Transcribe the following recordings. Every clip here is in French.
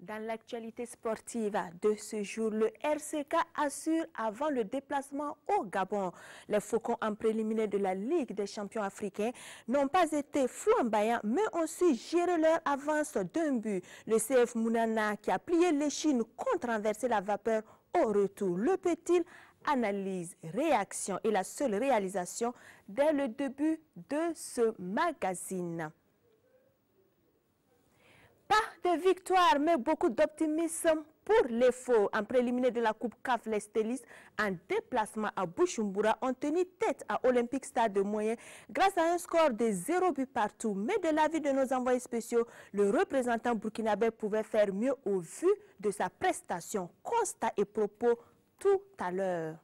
Dans l'actualité sportive de ce jour, le RCK assure avant le déplacement au Gabon. Les Faucons en préliminaire de la Ligue des champions africains n'ont pas été flamboyants, mais ont su gérer leur avance d'un but. Le CF Mounana qui a plié l'échine contre renverser la vapeur au retour. Le peut-il analyse, réaction et la seule réalisation dès le début de ce magazine. Pas de victoire, mais beaucoup d'optimisme pour les faux. En préliminaire de la Coupe CAF, les Stélis, en déplacement à Bujumbura, ont tenu tête à Olympique Stade de Moyen grâce à un score de 0 but partout. Mais de l'avis de nos envoyés spéciaux, le représentant burkinabé pouvait faire mieux au vu de sa prestation. Constat et propos tout à l'heure.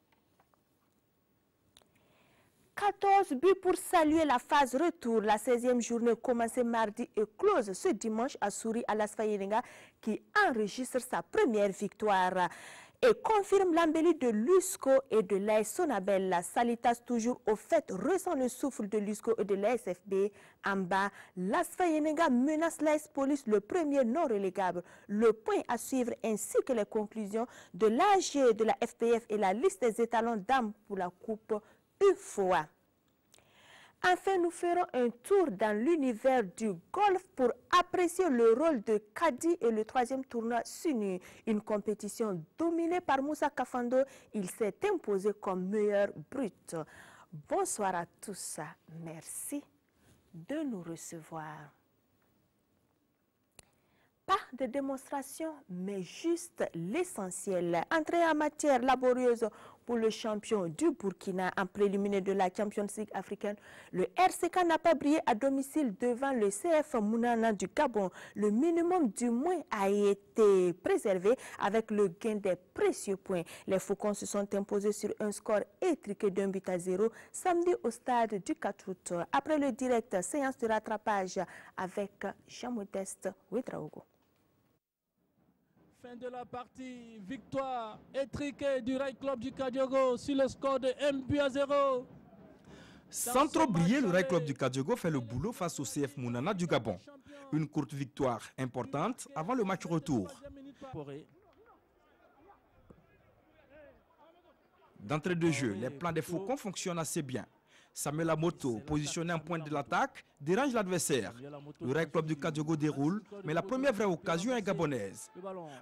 14 buts pour saluer la phase retour. La 16e journée commencée mardi et close ce dimanche à Souri à l'Asfa Yenenga qui enregistre sa première victoire et confirme l'embellie de l'USCO et de l'AS Sonabel. La Salitas toujours au fait ressent le souffle de l'USCO et de l'ASFB. En bas, l'Asfa Yenenga menace l'AS Police, le premier non relégable. Le point à suivre ainsi que les conclusions de l'AG, de la FPF et la liste des étalons d'âme pour la Coupe UFOA. Enfin, nous ferons un tour dans l'univers du golf pour apprécier le rôle de Kadi et le 3e tournoi Sunu. Une compétition dominée par Moussa Kafando. Il s'est imposé comme meilleur brut. Bonsoir à tous. Merci de nous recevoir. Pas de démonstration, mais juste l'essentiel. Entrée en matière laborieuse pour le champion du Burkina en préliminaire de la Champions League africaine. Le RCK n'a pas brillé à domicile devant le CF Mounana du Gabon. Le minimum du moins a été préservé avec le gain des précieux points. Les Faucons se sont imposés sur un score étriqué d'1 but à 0 samedi au stade du 4 août. Après le direct, séance de rattrapage avec Jean-Modeste Ouedraogo. Fin de la partie, victoire étriquée du Rail Club du Kadiogo sur le score de 1 but à 0. Sans trop briller, le Rail Club du Kadiogo fait le boulot face au CF Mounana du Gabon. Une courte victoire importante avant le match retour. D'entrée de jeu, les plans des Faucons fonctionnent assez bien. Samuel Amoto, positionné en pointe de l'attaque, dérange l'adversaire. Le Rail Club du Kadiogo déroule, mais la première vraie occasion est gabonaise.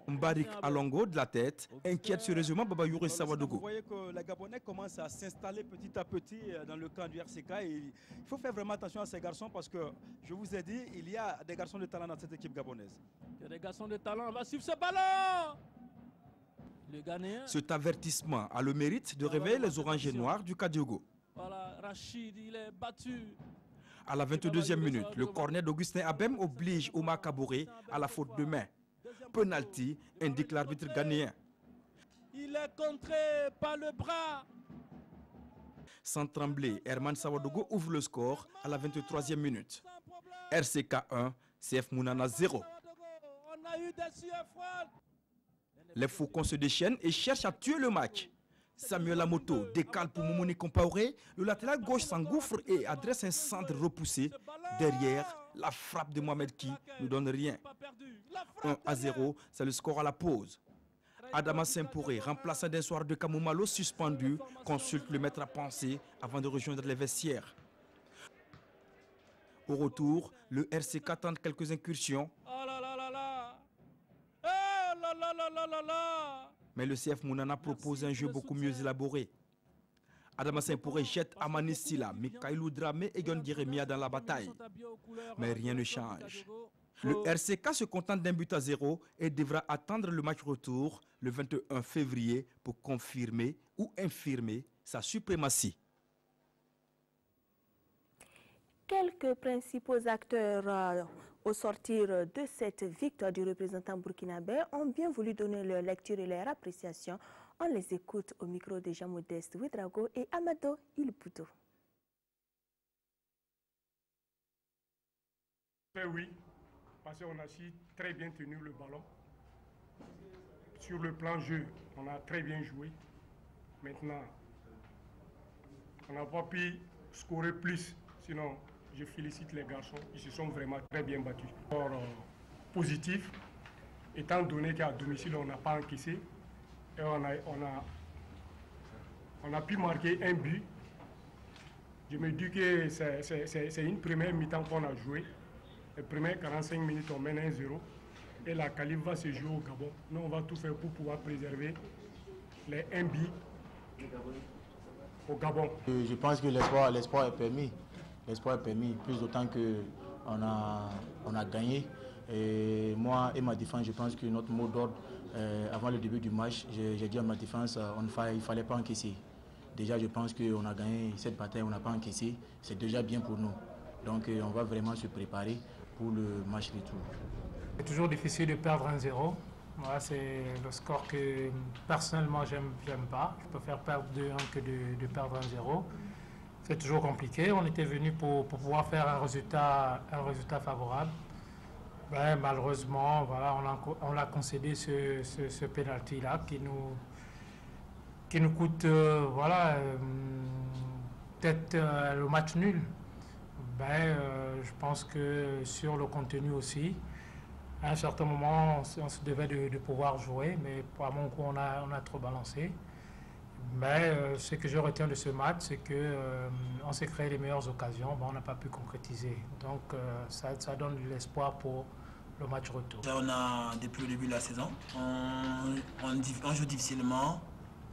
Mbarik Alongo de la tête inquiète sérieusement Babayouri Sawadogo. Vous voyez que les Gabonais commencent à s'installer petit à petit dans le camp du RCK. Et il faut faire vraiment attention à ces garçons parce que, je vous ai dit, il y a des garçons de talent dans cette équipe gabonaise. Il y a des garçons de talent, on va suivre ce ballon. Le Ghanéen. Cet avertissement a le mérite de réveiller les oranges et noirs du Kadiogo. Voilà, Rachid, il est battu. À la 22e minute, le corner d'Augustin Abem oblige Omar Kabouré à la faute de main. Penalty, indique l'arbitre ghanéen. Il est contré par le bras. Sans trembler, Herman Sawadogo ouvre le score à la 23e minute. RCK 1, CF Mounana 0. On a eu des sueurs froides. Les Faucons se déchaînent et cherchent à tuer le match. Samuel Amoto décale pour Moumouni Compaoré. Le latéral gauche s'engouffre et adresse un centre repoussé. Derrière, la frappe de Mohamed Ki ne donne rien. 1 à 0, c'est le score à la pause. Adama Sempouré, remplaçant d'un soir de Kamoumalo suspendu, consulte le maître à penser avant de rejoindre les vestiaires. Au retour, le RCK tente quelques incursions. Mais le CF Mounana propose un jeu beaucoup mieux élaboré. Adama Sempouré jette Amani Silla, Mikailou Dramé et Yon Jeremia dans la bataille. Mais rien ne change. Le RCK se contente d'un but à 0 et devra attendre le match retour le 21 février pour confirmer ou infirmer sa suprématie. Quelques principaux acteurs au sortir de cette victoire du représentant burkinabé ont bien voulu donner leur lecture et leur appréciation. On les écoute au micro de Jean-Modeste Ouedraogo et Amado Ilputo. Oui, parce qu'on a su très bien tenir le ballon. Sur le plan jeu, on a très bien joué. Maintenant, on n'a pas pu scorer plus, sinon je félicite les garçons, ils se sont vraiment très bien battus. Alors, positif, étant donné qu'à domicile, on n'a pas encaissé, et on a pu marquer un but. Je me dis que c'est une première mi-temps qu'on a joué. Les premières 45 minutes, on mène 1-0. Et la qualif va se jouer au Gabon. Nous, on va tout faire pour pouvoir préserver les 1 but au Gabon. Je pense que l'espoir est permis. L'espoir est permis, plus d'autant qu'on a gagné. Et moi et ma défense, je pense que notre mot d'ordre, avant le début du match, j'ai dit à ma défense, il ne fallait pas encaisser. Déjà, je pense qu'on a gagné cette bataille, on n'a pas encaissé. C'est déjà bien pour nous. Donc, on va vraiment se préparer pour le match retour. C'est toujours difficile de perdre 1-0. Voilà, c'est le score que personnellement j'aime pas. Je préfère perdre 2-1 que de perdre 1-0. C'est toujours compliqué. On était venu pour pouvoir faire un résultat favorable. Ben, malheureusement, voilà, on a concédé ce pénalty-là qui nous coûte peut-être le match nul. Ben, je pense que sur le contenu aussi, à un certain moment, on se devait de pouvoir jouer, mais pour mon coup, on a trop balancé. Mais ce que je retiens de ce match, c'est qu'on s'est créé les meilleures occasions, mais on n'a pas pu concrétiser. Donc ça donne de l'espoir pour le match retour. On a, depuis le début de la saison, on joue difficilement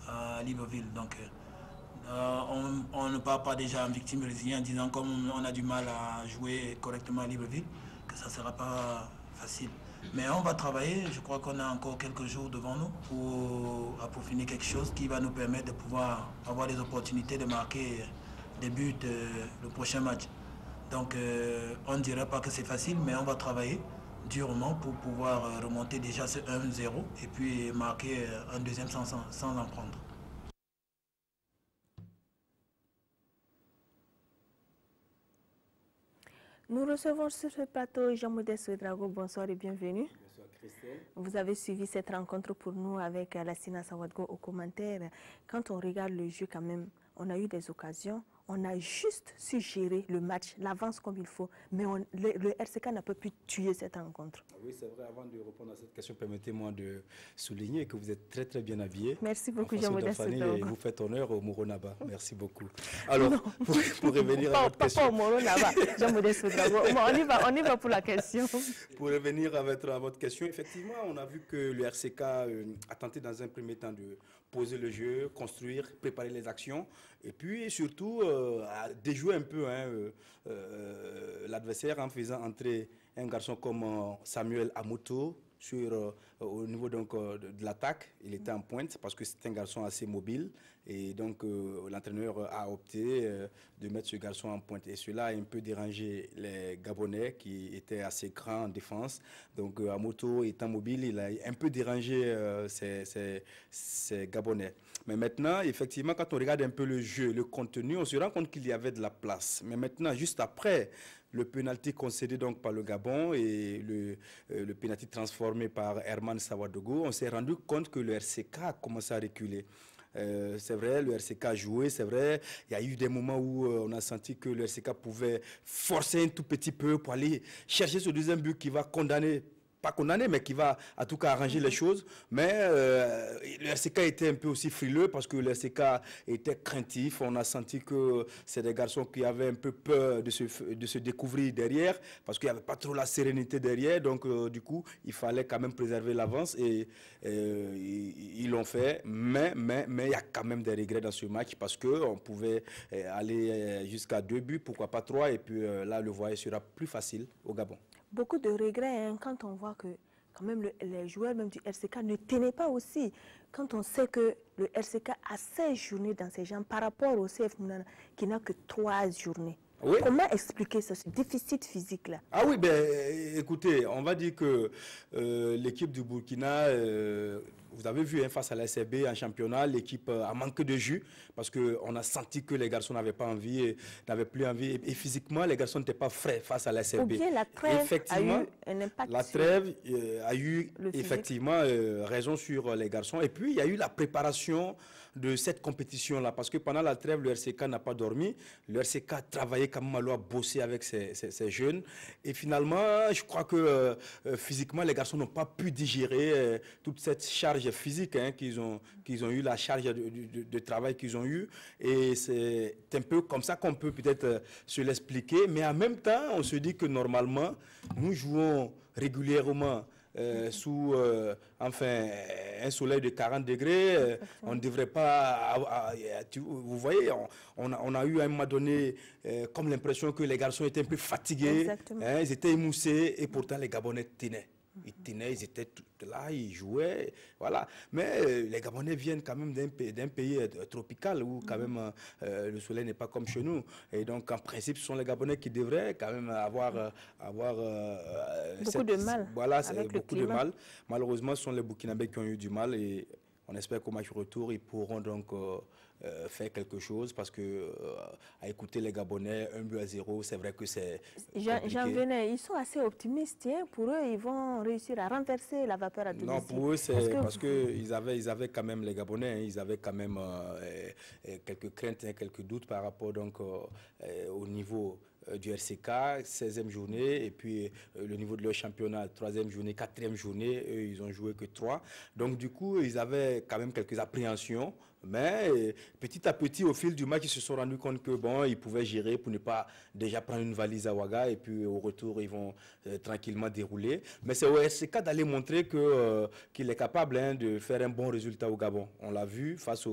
à Libreville. Donc on ne part pas déjà en victime résiliente en disant comme on a du mal à jouer correctement à Libreville, que ça ne sera pas facile. Mais on va travailler, je crois qu'on a encore quelques jours devant nous pour peaufiner quelque chose qui va nous permettre de pouvoir avoir des opportunités de marquer des buts le prochain match. Donc on ne dirait pas que c'est facile, mais on va travailler durement pour pouvoir remonter déjà ce 1-0 et puis marquer un deuxième sans en prendre. Nous recevons sur ce plateau Jean-Modeste Ouedraogo. Bonsoir et bienvenue. Bonsoir Christelle. Vous avez suivi cette rencontre pour nous avec Lassina Sawadgo au commentaire. Quand on regarde le jeu quand même, on a eu des occasions. On a juste su gérer le match, l'avance comme il faut, mais le RCK n'a pas pu tuer cette rencontre. Oui, c'est vrai. Avant de répondre à cette question, permettez-moi de souligner que vous êtes très très bien habillé. Merci beaucoup, Jean-Modeste. Et vous faites honneur au Moronaba. Merci beaucoup. Alors, pour revenir à votre question... Pas au Moronaba, Jean-Modeste. On y va pour la question. Pour revenir à votre question, effectivement, on a vu que le RCK a tenté dans un premier temps de poser le jeu, construire, préparer les actions, et puis surtout à déjouer un peu l'adversaire en faisant entrer un garçon comme Samuel Amoto au niveau donc, de l'attaque. Il était en pointe parce que c'est un garçon assez mobile et donc l'entraîneur a opté de mettre ce garçon en pointe. Et cela a un peu dérangé les Gabonais qui étaient assez grands en défense. Donc Amoto étant mobile, il a un peu dérangé ces Gabonais. Mais maintenant, effectivement, quand on regarde un peu le jeu, le contenu, on se rend compte qu'il y avait de la place. Mais maintenant, juste après le pénalty concédé donc par le Gabon et le pénalty transformé par Herman Sawadogo, on s'est rendu compte que le RCK a commencé à reculer. C'est vrai, le RCK a joué, c'est vrai, il y a eu des moments où on a senti que le RCK pouvait forcer un tout petit peu pour aller chercher ce deuxième but qui va condamner, pas condamné, mais qui va en tout cas arranger les choses. Mais le RCK était un peu aussi frileux parce que le RCK était craintif. On a senti que c'est des garçons qui avaient un peu peur de se découvrir derrière parce qu'il n'y avait pas trop la sérénité derrière. Donc du coup, il fallait quand même préserver l'avance et ils l'ont fait. Mais il y a quand même des regrets dans ce match parce qu'on pouvait aller jusqu'à 2 buts, pourquoi pas 3. Et puis là, le voyage sera plus facile au Gabon. Beaucoup de regrets quand on voit que quand même les joueurs même du RCK ne tenaient pas aussi. Quand on sait que le RCK a 16 journées dans ses jambes par rapport au CF Mounana qui n'a que 3 journées. Oui. Comment expliquer ce déficit physique-là? Ah oui, ben écoutez, on va dire que l'équipe du Burkina, vous avez vu face à la SRB en championnat, l'équipe a manqué de jus parce qu'on a senti que les garçons n'avaient pas envie, n'avaient plus envie. Et physiquement, les garçons n'étaient pas frais face à la SRB. Ou bien la trêve a eu un impact. La trêve a eu effectivement raison sur les garçons. Et puis, il y a eu la préparation de cette compétition-là. Parce que pendant la trêve, le RCK n'a pas dormi. Le RCK a travaillé comme Malo, a bossé avec ces jeunes. Et finalement, je crois que physiquement, les garçons n'ont pas pu digérer toute cette charge physique qu'ils ont eu, la charge de travail qu'ils ont eu. Et c'est un peu comme ça qu'on peut peut-être se l'expliquer. Mais en même temps, on se dit que normalement, nous jouons régulièrement sous un soleil de 40 degrés, on ne devrait pas... vous voyez, on a eu à un moment donné comme l'impression que les garçons étaient un peu fatigués, ils étaient émoussés, et pourtant les Gabonais tenaient. Ils tenaient, ils étaient là, ils jouaient, voilà. Mais les Gabonais viennent quand même d'un pays tropical où quand même le soleil n'est pas comme chez nous. Et donc en principe, ce sont les Gabonais qui devraient quand même avoir beaucoup de mal. Voilà, c'est beaucoup de mal. Malheureusement, ce sont les Burkinabés qui ont eu du mal et on espère qu'au match retour, ils pourront donc faire quelque chose parce que à écouter les Gabonais 1-0, c'est vrai que c'est Jean Venet, ils sont assez optimistes. Hein. Pour eux, ils vont réussir à renverser la vapeur à domicile. Non, pour eux, c'est parce qu'ils avaient quand même, les Gabonais, hein, ils avaient quand même quelques craintes, hein, quelques doutes par rapport donc au niveau du RCK, 16e journée, et puis le niveau de leur championnat, 3e journée, 4e journée, eux, ils ont joué que 3. Donc du coup, ils avaient quand même quelques appréhensions. Mais petit à petit, au fil du match, ils se sont rendus compte que bon, ils pouvaient gérer pour ne pas déjà prendre une valise à Ouaga et puis au retour, ils vont tranquillement dérouler. Mais c'est au RCK d'aller montrer qu'il est capable de faire un bon résultat au Gabon. On l'a vu face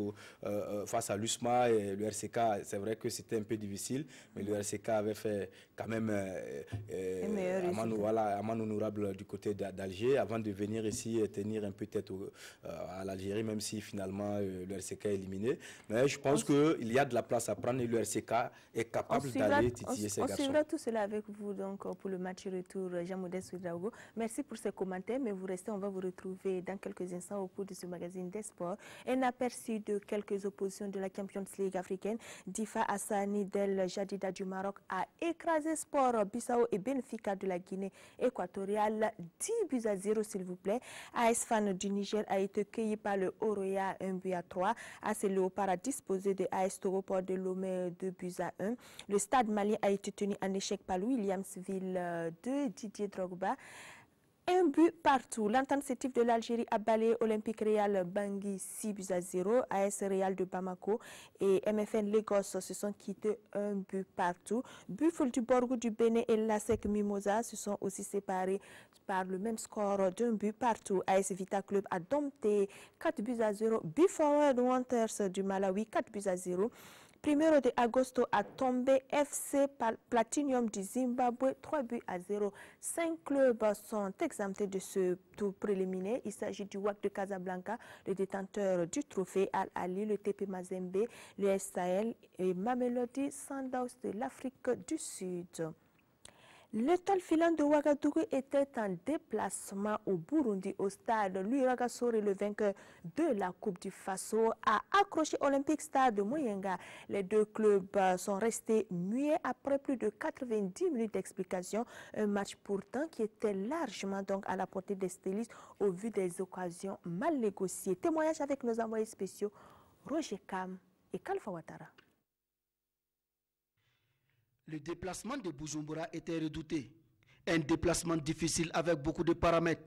à l'USMA et le RCK. C'est vrai que c'était un peu difficile, mais le RCK avait fait quand même amende honorable du côté d'Alger avant de venir ici et tenir un peu tête à l'Algérie, même si finalement le RCK est éliminé. Mais je pense qu'il y a de la place à prendre et le RCK est capable d'aller titiller ces garçons. On suivra tout cela avec vous donc pour le match retour, Jean-Modeste Ouedraogo. Merci pour ces commentaires, mais vous restez, on va vous retrouver dans quelques instants au cours de ce magazine des sports. Un aperçu de quelques oppositions de la Champions League africaine. Difa Hassani del Jadida du Maroc a écrasé Sport Bissau et Benfica de la Guinée équatoriale 10-0 s'il vous plaît. AS Fan du Niger a été cueilli par le Oroya 1-3. AS Léopard a disposé de AS Toroport de Lomé 2-1. Le Stade malien a été tenu en échec par Williamsville de Didier Drogba. 1-partout. L'entente sélective de l'Algérie a balayé Olympique Real Bangui 6-0. AS Real de Bamako et MFN Lagos se sont quittés 1-partout. Buffle du Borgo du Bénin et l'ASEC Mimosa se sont aussi séparés par le même score d'1-partout. AS Vita Club a dompté 4-0. Before Wanderers du Malawi 4-0. Primero de Agosto a tombé FC Platinum du Zimbabwe 3-0. 5 clubs sont exemptés de ce tour préliminaire. Il s'agit du WAC de Casablanca, le détenteur du trophée Al-Ali, le TP Mazembe, le Sahel et Mamelodi Sundowns de l'Afrique du Sud. L'étoile filante de Ouagadougou était en déplacement au Burundi au stade Louis-Rwagasore, le vainqueur de la Coupe du Faso, a accroché Olympique Stade de Muyinga. Les deux clubs sont restés muets après plus de 90 minutes d'explication. Un match pourtant qui était largement donc à la portée des stylistes au vu des occasions mal négociées. Témoignage avec nos envoyés spéciaux Roger Kam et Kalfa Ouattara. Le déplacement de Bujumbura était redouté. Un déplacement difficile avec beaucoup de paramètres.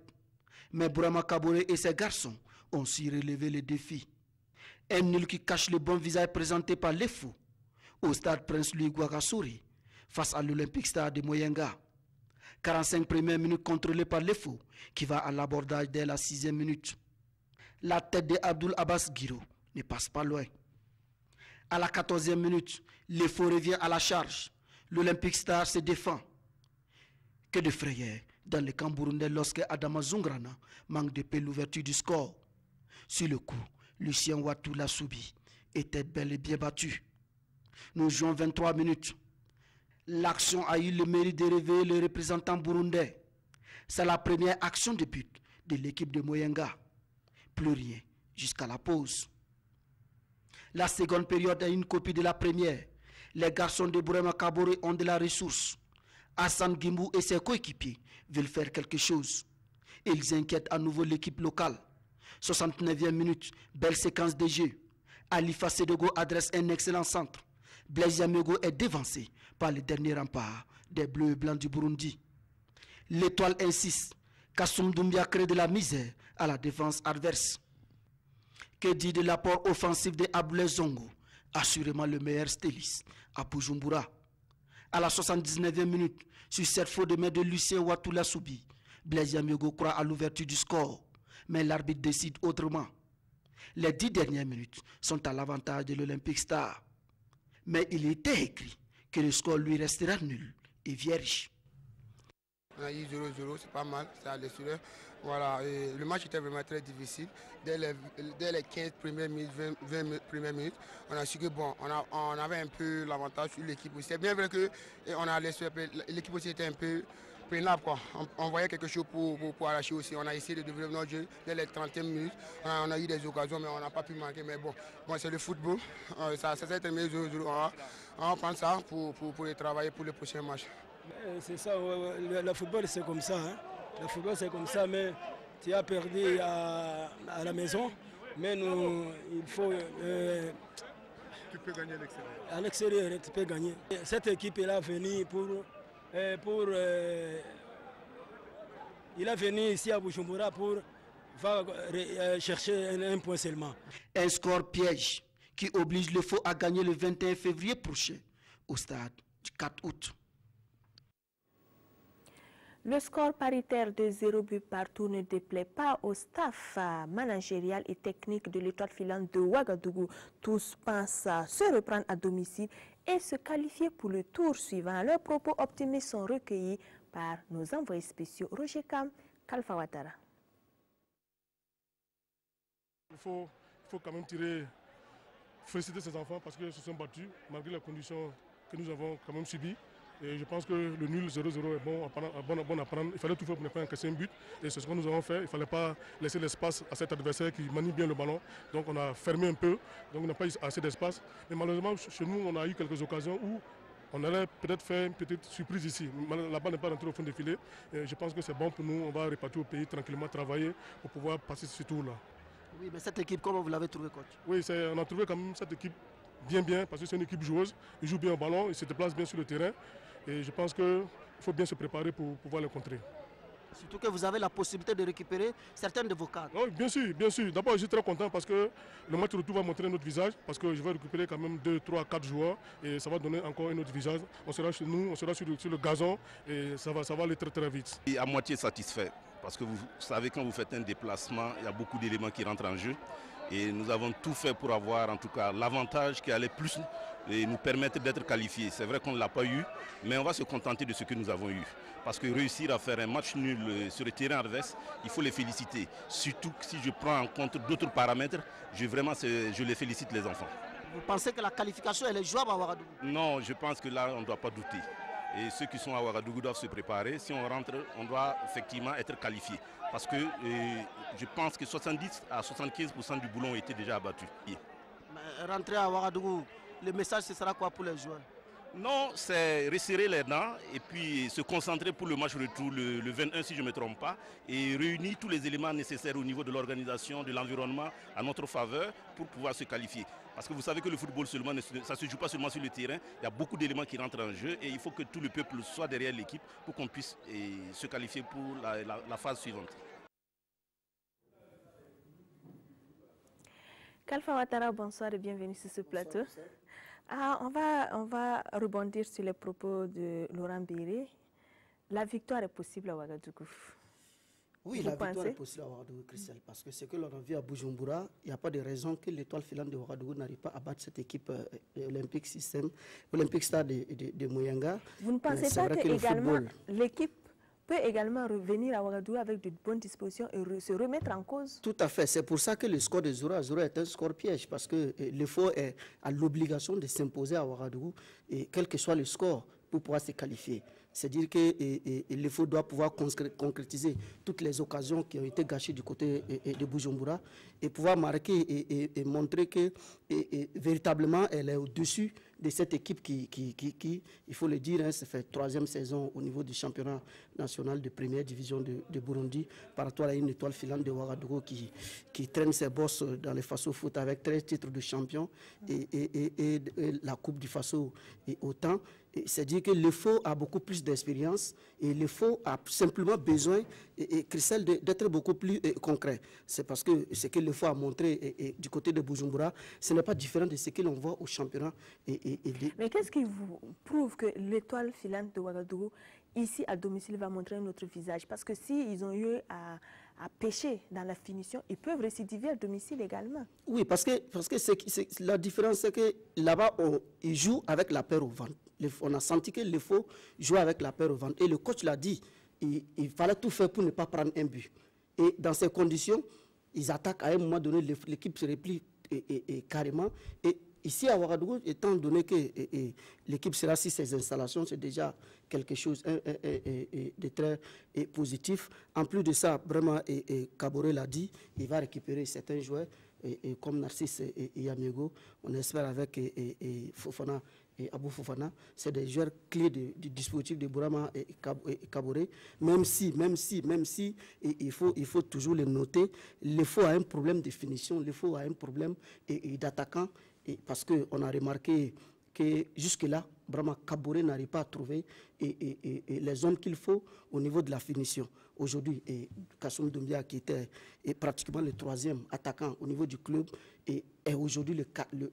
Mais Bourama Kabore et ses garçons ont su relever le défi. Un nul qui cache le bon visage présenté par les fous au stade Prince Louis Rwagasore face à l'Olympique Stade de Muyinga. 45 premières minutes contrôlées par les fous qui va à l'abordage dès la 6e minute. La tête de Abdul Abbas Giro ne passe pas loin. À la 14e minute, les faux revient à la charge. L'Olympique Star se défend. Que de frayeur dans le camp burundais lorsque Adama Zungrana manque de paix l'ouverture du score. Sur le coup, Lucien Ouattou l'a subi, était bel et bien battu. Nous jouons 23 minutes. L'action a eu le mérite de réveiller le représentant burundais. C'est la première action de but de l'équipe de Muyinga. Plus rien jusqu'à la pause. La seconde période est une copie de la première. Les garçons de Bourema Kaboré ont de la ressource. Hassan Gimbou et ses coéquipiers veulent faire quelque chose. Ils inquiètent à nouveau l'équipe locale. 69e minute, belle séquence de jeu. Alifa Sedogo adresse un excellent centre. Blaise Yamego est dévancé par le dernier rempart des Bleus et Blancs du Burundi. L'étoile insiste. Kassoum Doumbia crée de la misère à la défense adverse. Que dit de l'apport offensif de Aboulé Zongo, assurément le meilleur styliste à Bujumbura. À la 79e minute, sur cette faute de main de Lucien Watoula Soubi, Blaise Yamego croit à l'ouverture du score, mais l'arbitre décide autrement. Les 10 dernières minutes sont à l'avantage de l'Olympique Star. Mais il était écrit que le score lui restera nul et vierge. On a eu 0-0, c'est pas mal, c'est à l'essai. Voilà, et le match était vraiment très difficile. Dès les 15 premières minutes, 20 premières minutes, on a su que bon, on avait un peu l'avantage sur l'équipe aussi. C'est bien vrai que l'équipe aussi était un peu pénable, quoi. On voyait quelque chose pour arracher aussi. On a essayé de développer notre jeu dès les 30e minutes. On a eu des occasions, mais on n'a pas pu marquer. Mais bon c'est le football. Ça s'est terminé 0-0. On va prendre ça pour travailler pour le prochain match. C'est ça, le football c'est comme ça. Hein. Le football c'est comme ça, mais tu as perdu à la maison. Mais nous, il faut... tu peux gagner à l'extérieur. À l'extérieur, tu peux gagner. Cette équipe est là venue il est venu ici à Bujumbura pour chercher un point seulement. Un score piège qui oblige le FO à gagner le 21 février prochain au stade du 4 août. Le score paritaire de 0 but partout ne déplaît pas au staff managérial et technique de l'étoile filante de Ouagadougou. Tous pensent se reprendre à domicile et se qualifier pour le tour suivant. Leurs propos optimistes sont recueillis par nos envoyés spéciaux Roger Kam, Kalfa Ouattara. Il faut quand même féliciter ces enfants parce qu'ils se sont battus malgré les conditions que nous avons quand même subies. Et je pense que le nul 0-0 est bon à prendre. Il fallait tout faire pour ne pas encaisser un but. Et c'est ce que nous avons fait. Il ne fallait pas laisser l'espace à cet adversaire qui manie bien le ballon. Donc on a fermé un peu. Donc on n'a pas eu assez d'espace. Mais malheureusement, chez nous, on a eu quelques occasions où on allait peut-être faire une petite surprise ici. La balle n'est pas rentrée au fond des filets. Et je pense que c'est bon pour nous. On va repartir au pays tranquillement, travailler pour pouvoir passer ce tour-là. Oui, mais cette équipe, comment vous l'avez trouvée, coach? Oui, on a trouvé quand même cette équipe bien parce que c'est une équipe joueuse. Ils jouent bien au ballon, ils se déplacent bien sur le terrain. Et je pense qu'il faut bien se préparer pour pouvoir les contrer. Surtout que vous avez la possibilité de récupérer certaines de vos cartes. Oui, bien sûr, bien sûr. D'abord, je suis très content parce que le match retour va montrer notre visage, parce que je vais récupérer quand même 2, 3, 4 joueurs et ça va donner encore un autre visage. On sera chez nous, on sera sur le gazon et ça va aller très très vite. Et à moitié satisfait, parce que vous savez, quand vous faites un déplacement, il y a beaucoup d'éléments qui rentrent en jeu. Et nous avons tout fait pour avoir en tout cas l'avantage qui allait plus et nous permettre d'être qualifiés. C'est vrai qu'on ne l'a pas eu, mais on va se contenter de ce que nous avons eu. Parce que réussir à faire un match nul sur le terrain adverse, il faut les féliciter. Surtout que si je prends en compte d'autres paramètres, je les félicite les enfants. Vous pensez que la qualification elle est jouable à Ouagadougou? Non, je pense que là on ne doit pas douter. Et ceux qui sont à Ouagadougou doivent se préparer. Si on rentre, on doit effectivement être qualifié. Parce que je pense que 70 à 75% du boulot ont été déjà abattus. Mais rentrer à Ouagadougou, le message ce sera quoi pour les joueurs? Non, c'est resserrer les dents et puis se concentrer pour le match retour le 21 si je ne me trompe pas et réunir tous les éléments nécessaires au niveau de l'organisation, de l'environnement à notre faveur pour pouvoir se qualifier. Parce que vous savez que le football seulement, ça ne se joue pas seulement sur le terrain, il y a beaucoup d'éléments qui rentrent en jeu et il faut que tout le peuple soit derrière l'équipe pour qu'on puisse se qualifier pour la phase suivante. Kalfa Ouattara, bonsoir et bienvenue sur ce plateau. On va rebondir sur les propos de Laurent Béré. La victoire est possible à Ouagadougou. Oui, la victoire est possible à Ouagadougou, Christelle, parce que ce que l'on a vu à Bujumbura, il n'y a pas de raison que l'étoile filante de Ouagadougou n'arrive pas à battre cette équipe olympique Star de Moyenga. Vous ne pensez pas que également l'équipe peut également revenir à Ouagadougou avec de bonnes dispositions et se remettre en cause? Tout à fait. C'est pour ça que le score de 0-0 est un score piège, parce que l'effort a l'obligation de s'imposer à Ouagadougou, et quel que soit le score, pour pouvoir se qualifier. C'est-à-dire que l'effort doit pouvoir concrétiser toutes les occasions qui ont été gâchées du côté de Bujumbura et pouvoir marquer et montrer que véritablement elle est au-dessus de cette équipe qui il faut le dire, hein, ça fait 3e saison au niveau du championnat national de première division de Burundi, par rapport à une étoile filante de Ouagadougou qui traîne ses bosses dans le Faso Foot avec 13 titres de champion et la Coupe du Faso et autant. C'est-à-dire que le FO a beaucoup plus d'expérience et le FO a simplement besoin, Christelle, d'être beaucoup plus concret. C'est parce que ce que le FO a montré du côté de Bujumbura, ce n'est pas différent de ce que l'on voit au championnat. Mais qu'est-ce qui vous prouve que l'étoile filante de Ouagadougou, ici à domicile, va montrer un autre visage? Parce que s'ils ont eu à pêcher dans la finition, ils peuvent récidiver à domicile également. Oui, parce que la différence, c'est que là-bas, ils jouent avec la peur au ventre. On a senti que le FO jouait avec la peur au ventre. Et le coach l'a dit, il fallait tout faire pour ne pas prendre un but. Et dans ces conditions, ils attaquent à un moment donné, l'équipe se replie carrément. Et ici à Ouagadougou, étant donné que l'équipe sera sur ses installations, c'est déjà quelque chose de très positif. En plus de ça, vraiment, Kaboré l'a dit, il va récupérer certains joueurs, comme Narcisse et Yamigo. On espère avec Fofana et Abou Fofana, c'est des joueurs clés du dispositif de Bourama et Kaboré. Même si il faut toujours le noter, le FO a un problème de finition, le FO a un problème d'attaquant, parce qu'on a remarqué que jusque-là, Brahma Kaboré n'arrive pas à trouver les hommes qu'il faut au niveau de la finition. Aujourd'hui, Kassoum Doumbia, qui était pratiquement le 3e attaquant au niveau du club, est aujourd'hui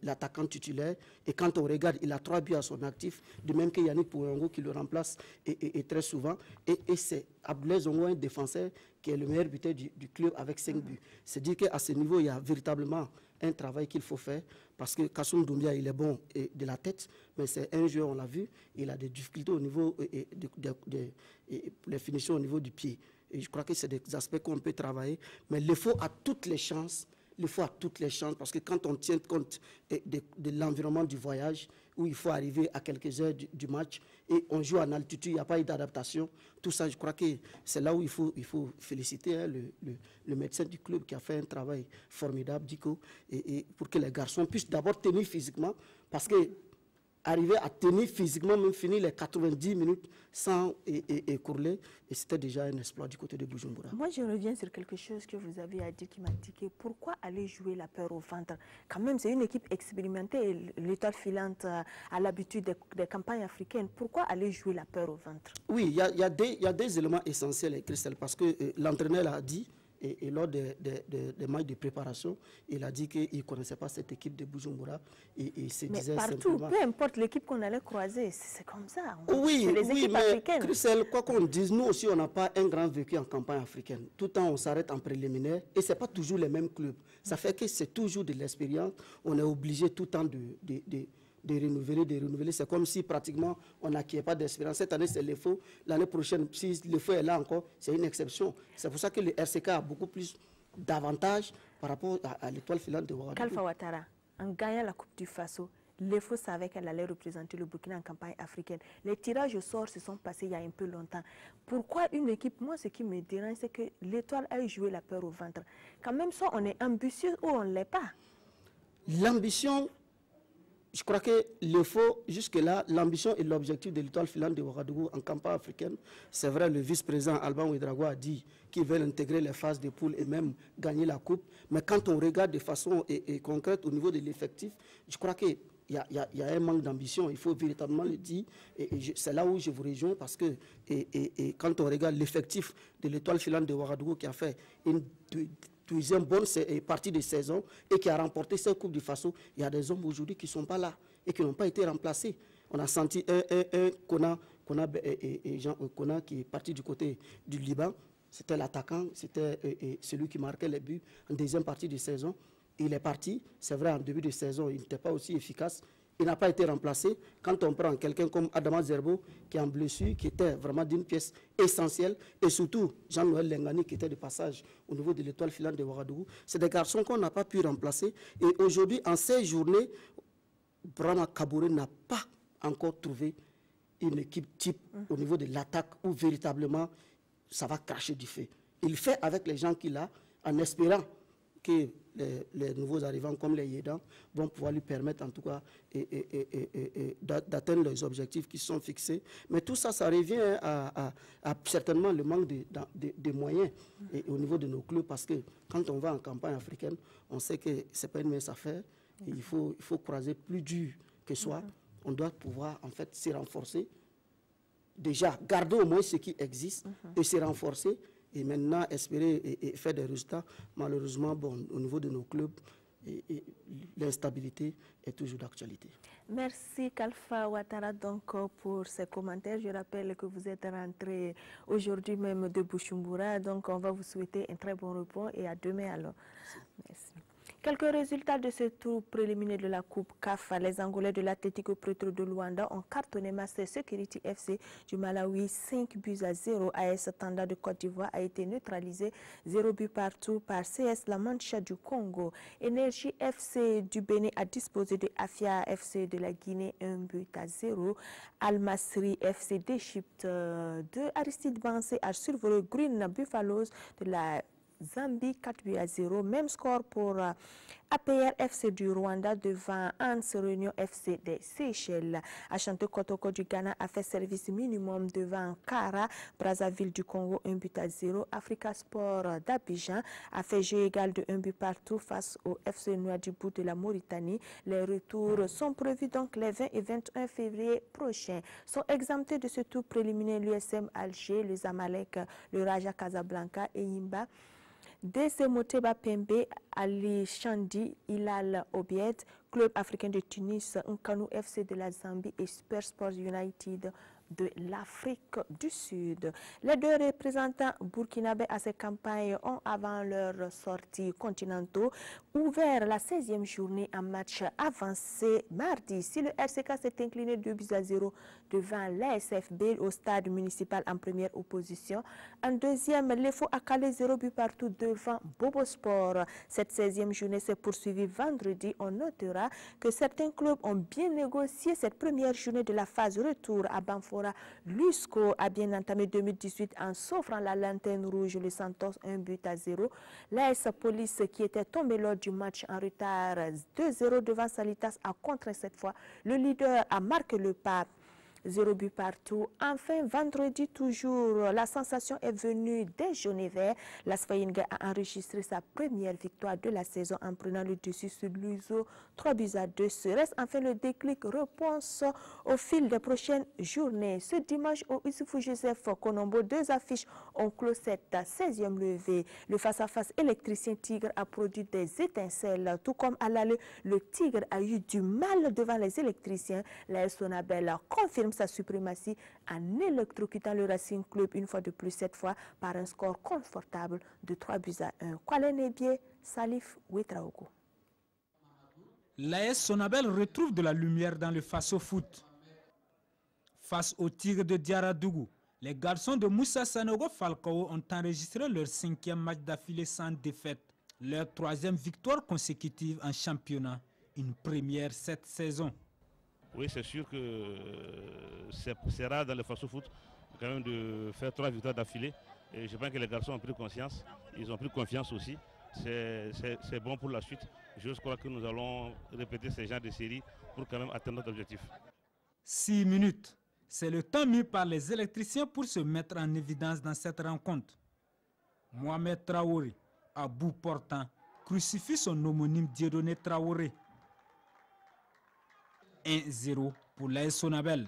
l'attaquant titulaire. Et quand on regarde, il a 3 buts à son actif, de même que Yannick Pouengo qui le remplace très souvent. Et c'est Abdoulaye Zongo, un défenseur, qui est le meilleur buteur du club avec 5 buts. C'est-à-dire qu'à ce niveau, il y a véritablement un travail qu'il faut faire, parce que Kassoum Doumbia, il est bon de la tête, mais c'est un joueur, on l'a vu, il a des difficultés au niveau des finitions au niveau du pied. Et je crois que c'est des aspects qu'on peut travailler, mais il faut à toutes les chances, parce que quand on tient compte de l'environnement du voyage, où il faut arriver à quelques heures du match, et on joue en altitude, il n'y a pas eu d'adaptation, tout ça, je crois que c'est là où il faut féliciter le médecin du club qui a fait un travail formidable, Diko, et pour que les garçons puissent d'abord tenir physiquement, parce que arriver à tenir physiquement, même finir les 90 minutes sans écourler, et c'était déjà un exploit du côté de Bujumbura. Moi, je reviens sur quelque chose que vous avez à dire qui m'a indiqué. Pourquoi aller jouer la peur au ventre? Quand même, c'est une équipe expérimentée. L'étoile filante a l'habitude des campagnes africaines. Pourquoi aller jouer la peur au ventre? Oui, il y a des éléments essentiels, Christelle, parce que l'entraîneur a dit, et lors des matchs de préparation, il a dit qu'il ne connaissait pas cette équipe de Bujumbura. Et se disait partout, simplement... peu importe l'équipe qu'on allait croiser, c'est comme ça. Oui, les équipes mais africaines. Christelle, quoi qu'on dise, nous aussi, on n'a pas un grand vécu en campagne africaine. Tout le temps, on s'arrête en préliminaire et ce n'est pas toujours les mêmes clubs. Ça fait que c'est toujours de l'expérience. On est obligé tout le temps de renouveler. C'est comme si pratiquement on n'acquiert pas d'espérance. Cette année, c'est le faux. L'année prochaine, si le faux est là encore, c'est une exception. C'est pour ça que le RCK a beaucoup plus d'avantages par rapport à l'étoile filante de Ouagadougou. Kalfa Ouattara, en gagnant la Coupe du Faso, le faux savait qu'elle allait représenter le Burkina en campagne africaine. Les tirages au sort se sont passés il y a un peu longtemps. Pourquoi une équipe, moi ce qui me dérange, c'est que l'étoile a joué la peur au ventre. Quand même, soit on est ambitieux ou on ne l'est pas. L'ambition... Je crois que le faux, jusque-là, l'ambition et l'objectif de l'étoile filante de Ouagadougou en campagne africaine, c'est vrai, le vice-président Alban Ouedraogo a dit qu'ils veulent intégrer les phases de poule et même gagner la coupe. Mais quand on regarde de façon concrète au niveau de l'effectif, je crois qu'il y a un manque d'ambition, il faut véritablement le dire. C'est là où je vous rejoins parce que quand on regarde l'effectif de l'étoile filante de Ouagadougou qui a fait une deuxième bonne partie de saison et qui a remporté cette Coupe du Faso, il y a des hommes aujourd'hui qui ne sont pas là et qui n'ont pas été remplacés. On a senti un Kona qui est parti du côté du Liban. C'était l'attaquant, c'était celui qui marquait les buts en deuxième partie de saison. Il est parti, c'est vrai, en début de saison, il n'était pas aussi efficace. Il n'a pas été remplacé. Quand on prend quelqu'un comme Adama Zerbo, qui est en blessure, qui était vraiment d'une pièce essentielle, et surtout Jean-Noël Lengani, qui était de passage au niveau de l'étoile filante de Ouagadougou, c'est des garçons qu'on n'a pas pu remplacer. Et aujourd'hui, en ces journées, Brahma Kaboré n'a pas encore trouvé une équipe type au niveau de l'attaque où véritablement ça va cracher du feu. Il fait avec les gens qu'il a en espérant que les nouveaux arrivants comme les Yédans vont pouvoir lui permettre en tout cas d'atteindre les objectifs qui sont fixés. Mais tout ça, ça revient à certainement le manque de moyens au niveau de nos clubs, parce que quand on va en campagne africaine, on sait que ce n'est pas une mince affaire. Et il faut croiser plus dur que soi. On doit pouvoir en fait se renforcer. Déjà, garder au moins ce qui existe et se renforcer. Et maintenant, espérer et faire des résultats. Malheureusement, bon, au niveau de nos clubs, l'instabilité est toujours d'actualité. Merci Kalfa Ouattara donc pour ces commentaires. Je rappelle que vous êtes rentré aujourd'hui même de Bujumbura. Donc on va vous souhaiter un très bon repos et à demain alors. Merci. Quelques résultats de ce tour préliminaire de la Coupe CAF. Les Angolais de l'Atlético Petro de Luanda ont cartonné Master Security FC du Malawi 5-0. AS Tanda de Côte d'Ivoire a été neutralisé 0 but partout par CS La Mancha du Congo. Énergie FC du Bénin a disposé de Afia FC de la Guinée 1-0. Al Masri FC d'Égypte de Aristide Bansé a survolé Green Buffaloes de la Zambie 4-0. Même score pour APR FC du Rwanda devant Ans Réunion FC des Seychelles. Ashanti Kotoko du Ghana a fait service minimum devant Kara Brazzaville du Congo 1-0. Africa Sport d'Abidjan a fait jeu égal de 1 but partout face au FC Nouadhibou de la Mauritanie. Les retours sont prévus donc les 20 et 21 février prochains. Sont exemptés de ce tour préliminaire l'USM Alger, le Zamalek, le Raja Casablanca et Imba. DC Moteba Pembe, Ali Chandi, Hilal Obied, Club africain de Tunis, Nkanu FC de la Zambie et Super Sports United de l'Afrique du Sud. Les deux représentants burkinabés à ces campagnes ont, avant leur sortie continentaux, ouvert la 16e journée en match avancé mardi. Si le RCK s'est incliné 2-0 devant l'ASFB au stade municipal en première opposition, en deuxième, l'EFO a calé 0 but partout devant Bobo Sport. Cette 16e journée s'est poursuivie vendredi. On notera que certains clubs ont bien négocié cette première journée de la phase retour à Banfora. Lusco a bien entamé 2018 en s'offrant la lanterne rouge, le Santos 1-0. L'AS Police, qui était tombé lors du match en retard 2-0 devant Salitas, a contraint cette fois le leader à marquer le pas. 0 but partout. Enfin, vendredi toujours, la sensation est venue des jaunes et verts. L'Asfaïnga a enregistré sa première victoire de la saison en prenant le dessus sur l'USO 3-2. Serait-ce enfin le déclic? Réponse au fil des prochaines journées. Ce dimanche au Issoufou Joseph Konombo, deux affiches ont clos cette 16e levée. Le face-à-face électricien Tigre a produit des étincelles, tout comme à l'aller, le Tigre a eu du mal devant les électriciens. La Sonabel confirme sa suprématie en électrocutant le Racing Club une fois de plus, cette fois par un score confortable de 3-1. Kwale Nebie, Salif Ouetraogo. L'AS Sonabel retrouve de la lumière dans le face-au-foot. Face au Tigre de Diaradougou, les garçons de Moussa Sanogo Falcao ont enregistré leur 5e match d'affilée sans défaite, leur 3e victoire consécutive en championnat, une première cette saison. Oui, c'est sûr que c'est rare dans le face-au-foot quand même de faire 3 victoires d'affilée. Et je pense que les garçons ont pris conscience, ils ont pris confiance aussi. C'est bon pour la suite. Je crois que nous allons répéter ce genre de série pour quand même atteindre notre objectif. 6 minutes, c'est le temps mis par les électriciens pour se mettre en évidence dans cette rencontre. Mohamed Traoré, à bout portant, crucifie son homonyme Dieudonné Traoré. 1-0 pour l'AS Sonabel.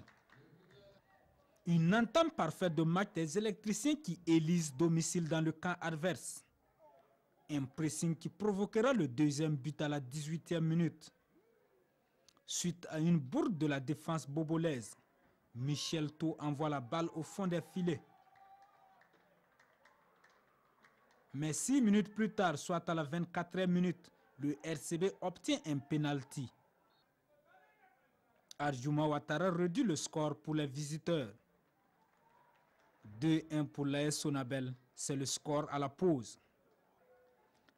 Une entame parfaite de match des électriciens qui élisent domicile dans le camp adverse. Un pressing qui provoquera le deuxième but à la 18e minute. Suite à une bourde de la défense bobolaise, Michel Thau envoie la balle au fond des filets. Mais 6 minutes plus tard, soit à la 24e minute, le RCB obtient un penalty. Arjuma Ouattara réduit le score pour les visiteurs. 2-1 pour l'AS Sonabel, c'est le score à la pause.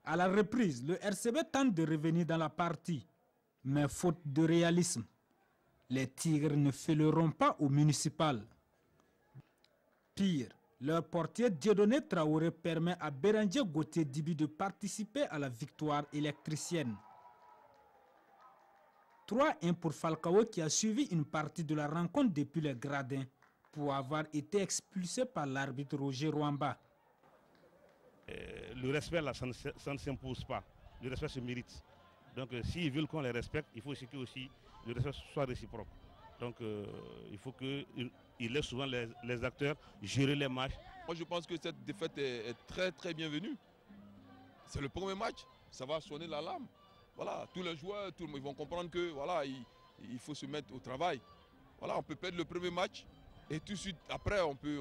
À la reprise, le RCB tente de revenir dans la partie, mais faute de réalisme. Les Tigres ne faileront pas au municipal. Pire, leur portier Dieudonné Traoré permet à Béranger Gauthier Dibi de participer à la victoire électricienne. 3-1 pour Falcao qui a suivi une partie de la rencontre depuis les gradins pour avoir été expulsé par l'arbitre Roger Rwamba. Le respect là, ça ne s'impose pas. Le respect se mérite. Donc s'ils veulent qu'on les respecte, il faut aussi que le respect soit réciproque. Donc il faut qu'ils laissent souvent les acteurs gérer les matchs. Moi je pense que cette défaite est très très bienvenue. C'est le premier match, ça va sonner l'alarme. Voilà, tous les joueurs, ils vont comprendre que voilà, il faut se mettre au travail. Voilà, on peut perdre le premier match et tout de suite après on peut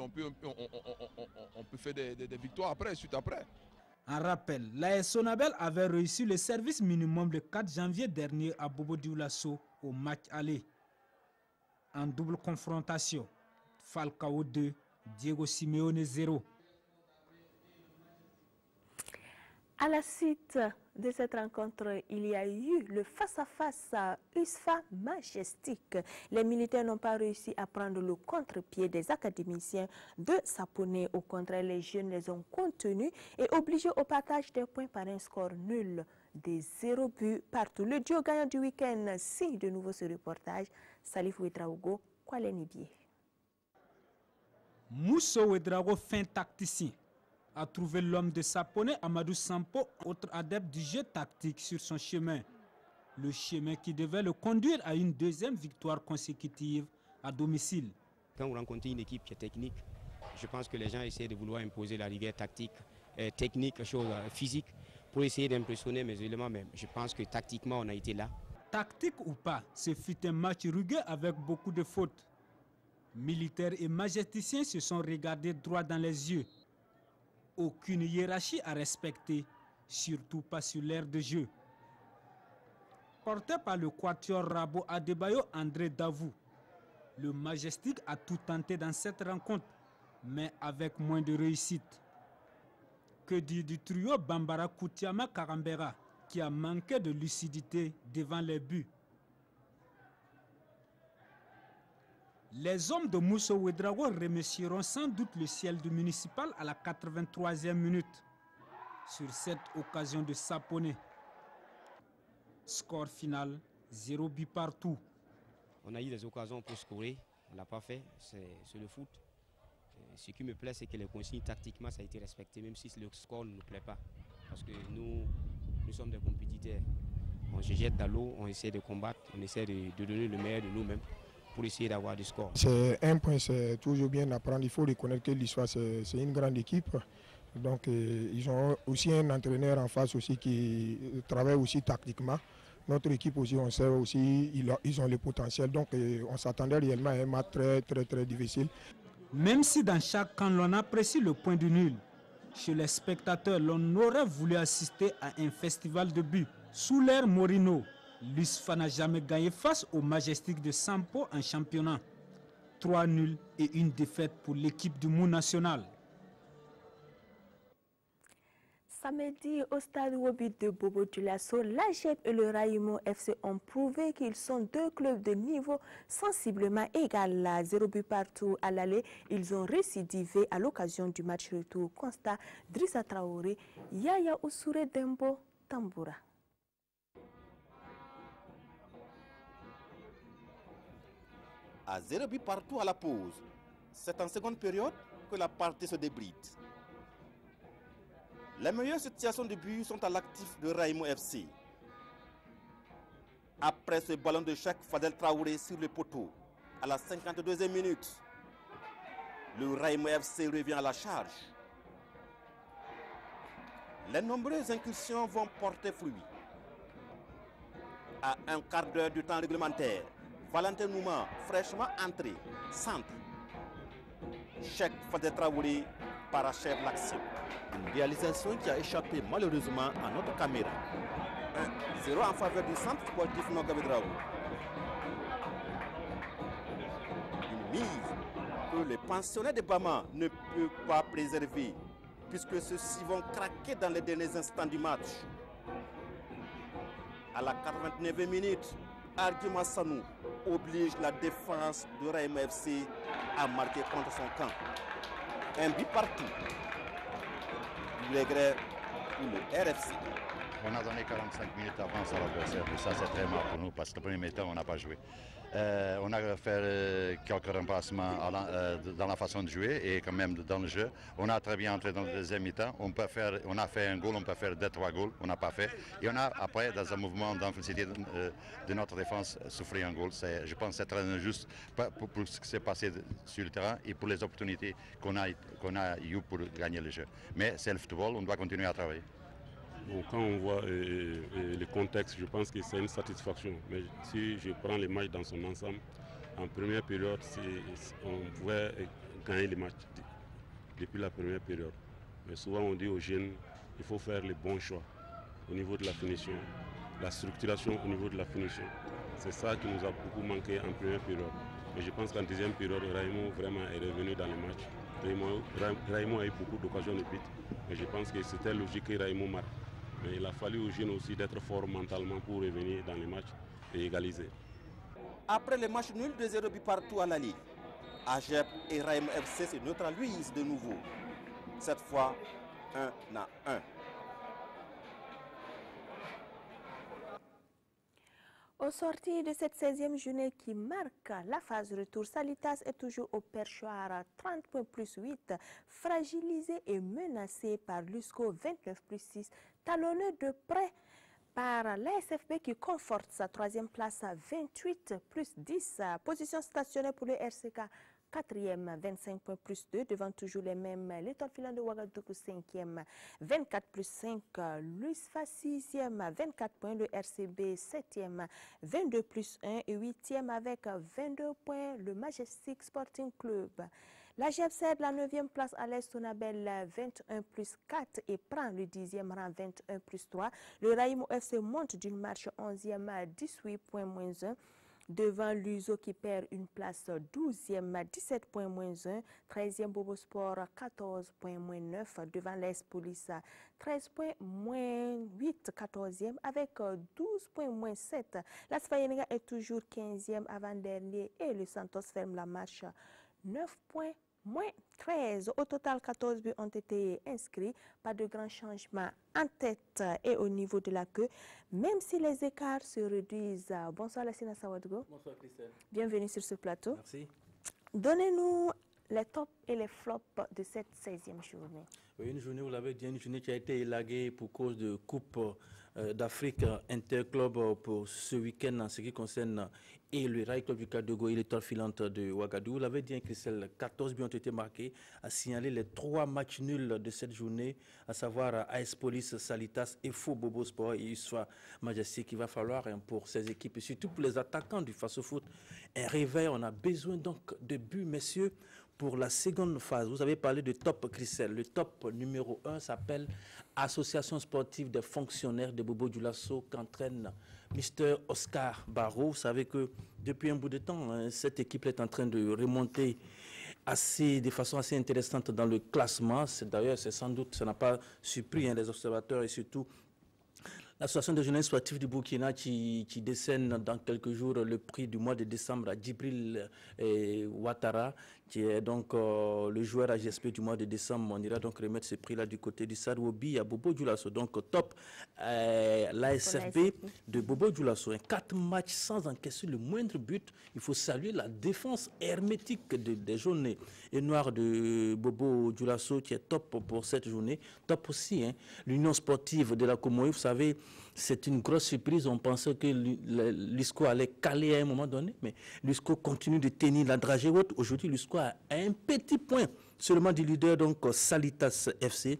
faire des victoires après, suite après. En rappel, l'AS Sonabel avait réussi le service minimum le 4 janvier dernier à Bobo Dioulasso au match aller. En double confrontation, Falcao 2, Diego Simeone 0. À la suite de cette rencontre, il y a eu le face-à-face USFA Majestic. Les militaires n'ont pas réussi à prendre le contre-pied des académiciens de Sapone. Au contraire, les jeunes les ont contenus et obligés au partage des points par un score nul des 0 buts partout. Le duo gagnant du week-end signe de nouveau ce reportage. Salif Ouedraogo, Kwalenibié. Mousso Ouedraogo, fin tacticien, a trouvé l'homme de Sapone, Amadou Sampo, autre adepte du jeu tactique sur son chemin. Le chemin qui devait le conduire à une deuxième victoire consécutive à domicile. Quand vous rencontrez une équipe qui est technique, je pense que les gens essaient de vouloir imposer la rigueur tactique, technique, chose physique, pour essayer d'impressionner mes éléments même. Je pense que tactiquement, on a été là. Tactique ou pas, ce fut un match rugueux avec beaucoup de fautes. Militaires et majesticiens se sont regardés droit dans les yeux. Aucune hiérarchie à respecter, surtout pas sur l'aire de jeu. Porté par le quatuor Rabo Adebayo André Davou, le Majestic a tout tenté dans cette rencontre, mais avec moins de réussite. Que dire du trio Bambara Koutiama Karambera, qui a manqué de lucidité devant les buts. Les hommes de Mousso Ouedraogo remercieront sans doute le ciel du municipal à la 83e minute sur cette occasion de Sapone. Score final, 0 but partout. On a eu des occasions pour scorer, on ne l'a pas fait, c'est le foot. Ce qui me plaît, c'est que les consignes tactiquement, ça a été respecté, même si le score ne nous plaît pas. Parce que nous sommes des compétiteurs. On se jette dans l'eau, on essaie de combattre, on essaie de donner le meilleur de nous-mêmes pour essayer d'avoir du score. C'est un point, c'est toujours bien d'apprendre. Il faut reconnaître que l'histoire, c'est une grande équipe. Donc ils ont aussi un entraîneur en face aussi qui travaille aussi tactiquement. Notre équipe aussi, on sait aussi, ils ont le potentiel. Donc on s'attendait réellement à un match très difficile. Même si dans chaque camp, l'on apprécie le point du nul, chez les spectateurs, l'on aurait voulu assister à un festival de buts. Sous l'ère Morino, l'USFA n'a jamais gagné face au Majestic de Sampo en championnat. 3 nuls et une défaite pour l'équipe du Mou national. Samedi, au stade Wobit de Bobo Dioulasso, l'AGEP et le Raïmo FC ont prouvé qu'ils sont deux clubs de niveau sensiblement égal. À 0 but partout à l'aller, ils ont récidivé à l'occasion du match retour. Constat Drissa Traoré, Yaya Oussouré Dembo, Tamboura. À 0 but partout à la pause, c'est en seconde période que la partie se débride. Les meilleures situations de but sont à l'actif de Raïmo FC. Après ce ballon de choc, Fadel Traoré sur le poteau, à la 52e minute, le Raïmo FC revient à la charge. Les nombreuses incursions vont porter fruit. À un quart d'heure du temps réglementaire, Valentin Nouma, fraîchement entré, centre. Cheikh Fadel Traoré parachève l'action. Une réalisation qui a échappé malheureusement à notre caméra. 1-0 en faveur du centre sportif Nogabedrao. Une mise que les pensionnaires de Bama ne peuvent pas préserver, puisque ceux-ci vont craquer dans les derniers instants du match. À la 89e minute, Ardima Sanou oblige la défense de Raïm FC à marquer contre son camp. Un but partout. Le regret pour le RFC. On a donné 45 minutes d'avance à l'adversaire, et ça c'est très mal pour nous parce que le premier mi-temps on n'a pas joué. On a fait quelques remplacements dans la façon de jouer et quand même dans le jeu. On a très bien entré dans le deuxième mi-temps. On a fait un goal, on peut faire 2-3 goals, on n'a pas fait. Et on a après, dans un mouvement d'inflicité de notre défense, souffert un goal. Je pense que c'est très injuste pour ce qui s'est passé sur le terrain et pour les opportunités qu'on a eues pour gagner le jeu. Mais c'est le football, on doit continuer à travailler. Bon, quand on voit le contexte, je pense que c'est une satisfaction. Mais si je prends les matchs dans son ensemble, en première période, on pouvait gagner les matchs depuis la première période. Mais souvent on dit aux jeunes, il faut faire les bons choix au niveau de la finition, la structuration au niveau de la finition. C'est ça qui nous a beaucoup manqué en première période. Mais je pense qu'en deuxième période, Raymond vraiment est revenu dans les matchs. Raymond a eu beaucoup d'occasions de but. Mais je pense que c'était logique que Raymond marque. Mais il a fallu aux jeunes aussi d'être forts mentalement pour revenir dans les matchs et égaliser. Après le match nul, 2-0 but partout à la Ligue, AGEP et Raïm FC se neutralisent de nouveau. Cette fois, 1-1. Au sortir de cette 16e journée qui marque la phase retour, Salitas est toujours au perchoir à 30 points plus 8, fragilisé et menacé par l'USCO 29 plus 6, talonné de près par l'ASFB qui conforte sa 3e place à 28 plus 10, position stationnée pour le RCK. 4e, 25 points plus 2, devant toujours les mêmes. L'Étoile filante de Ouagadougou, 5e, 24 plus 5. L'USFA, 6e, 24 points. Le RCB, 7e, 22 plus 1. Et 8e avec 22 points. Le Majestic Sporting Club. La GEP cède la 9e place à l'Est Sonabel, 21 plus 4 et prend le 10e rang, 21 plus 3. Le Raïmo FC monte d'une marche 11e à 18 points moins 1. Devant l'USO qui perd une place 12e, 17 points moins 1. 13e Bobo Sport, 14 points moins 9. Devant l'Est Police, 13 points moins 8. 14e avec 12 points moins 7. La Sfayenga est toujours 15e avant-dernier et le Santos ferme la marche 9 points moins 13. Au total, 14 buts ont été inscrits. Pas de grands changements en tête et au niveau de la queue, même si les écarts se réduisent. Bonsoir Lassina Sawadgo. Bonsoir Christelle. Bienvenue sur ce plateau. Merci. Donnez-nous les tops et les flops de cette 16e journée. Oui, une journée, vous l'avez dit, une journée qui a été élaguée pour cause de Coupe d'Afrique Interclub pour ce week-end en ce qui concerne et le Rail Club du Kadogo et l'Étoile filante de Ouagadougou. Vous l'avez dit, Christelle, 14 buts ont été marqués, à signaler les 3 matchs nuls de cette journée, à savoir AS Police, Salitas et Faux Bobo Sport et USFA Majestic. Il va falloir pour ces équipes et surtout pour les attaquants du face-au-foot un réveil. On a besoin donc de buts, messieurs, pour la seconde phase. Vous avez parlé de top, Christelle. Le top numéro 1 s'appelle Association sportive des fonctionnaires de Bobo Dioulasso qu'entraîne Mr. Oscar Barrault. Vous savez que depuis un bout de temps, cette équipe est en train de remonter de façon assez intéressante dans le classement. D'ailleurs, c'est sans doute, ça n'a pas surpris les observateurs et surtout l'association des journalistes sportifs du Burkina qui décerne dans quelques jours le prix du mois de décembre à Djibril Ouattara, qui est donc le joueur AGSP du mois de décembre. On ira donc remettre ce prix-là du côté du Stade Wobi à Bobo Dioulasso. Donc top, l'ASFB de Bobo Dioulasso. 4 matchs sans encaisser le moindre but. Il faut saluer la défense hermétique des jaunes et noirs de Bobo Dioulasso qui est top pour cette journée. Top aussi, l'Union sportive de la Comoé, vous savez, c'est une grosse surprise. On pensait que l'USCO allait caler à un moment donné, mais l'USCO continue de tenir la dragée haute. Aujourd'hui, l'USCO a un petit point seulement du leader, donc Salitas FC.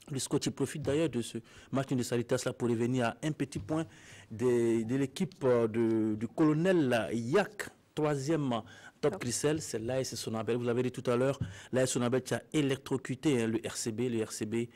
L'USCO qui profite d'ailleurs de ce match de Salitas là pour revenir à un petit point de l'équipe du colonel Yak. 3e top Christelle, c'est l'AS Sonabel. Vous l'avez dit tout à l'heure, l'AS Sonabel qui a électrocuté le RCB. Le RCB,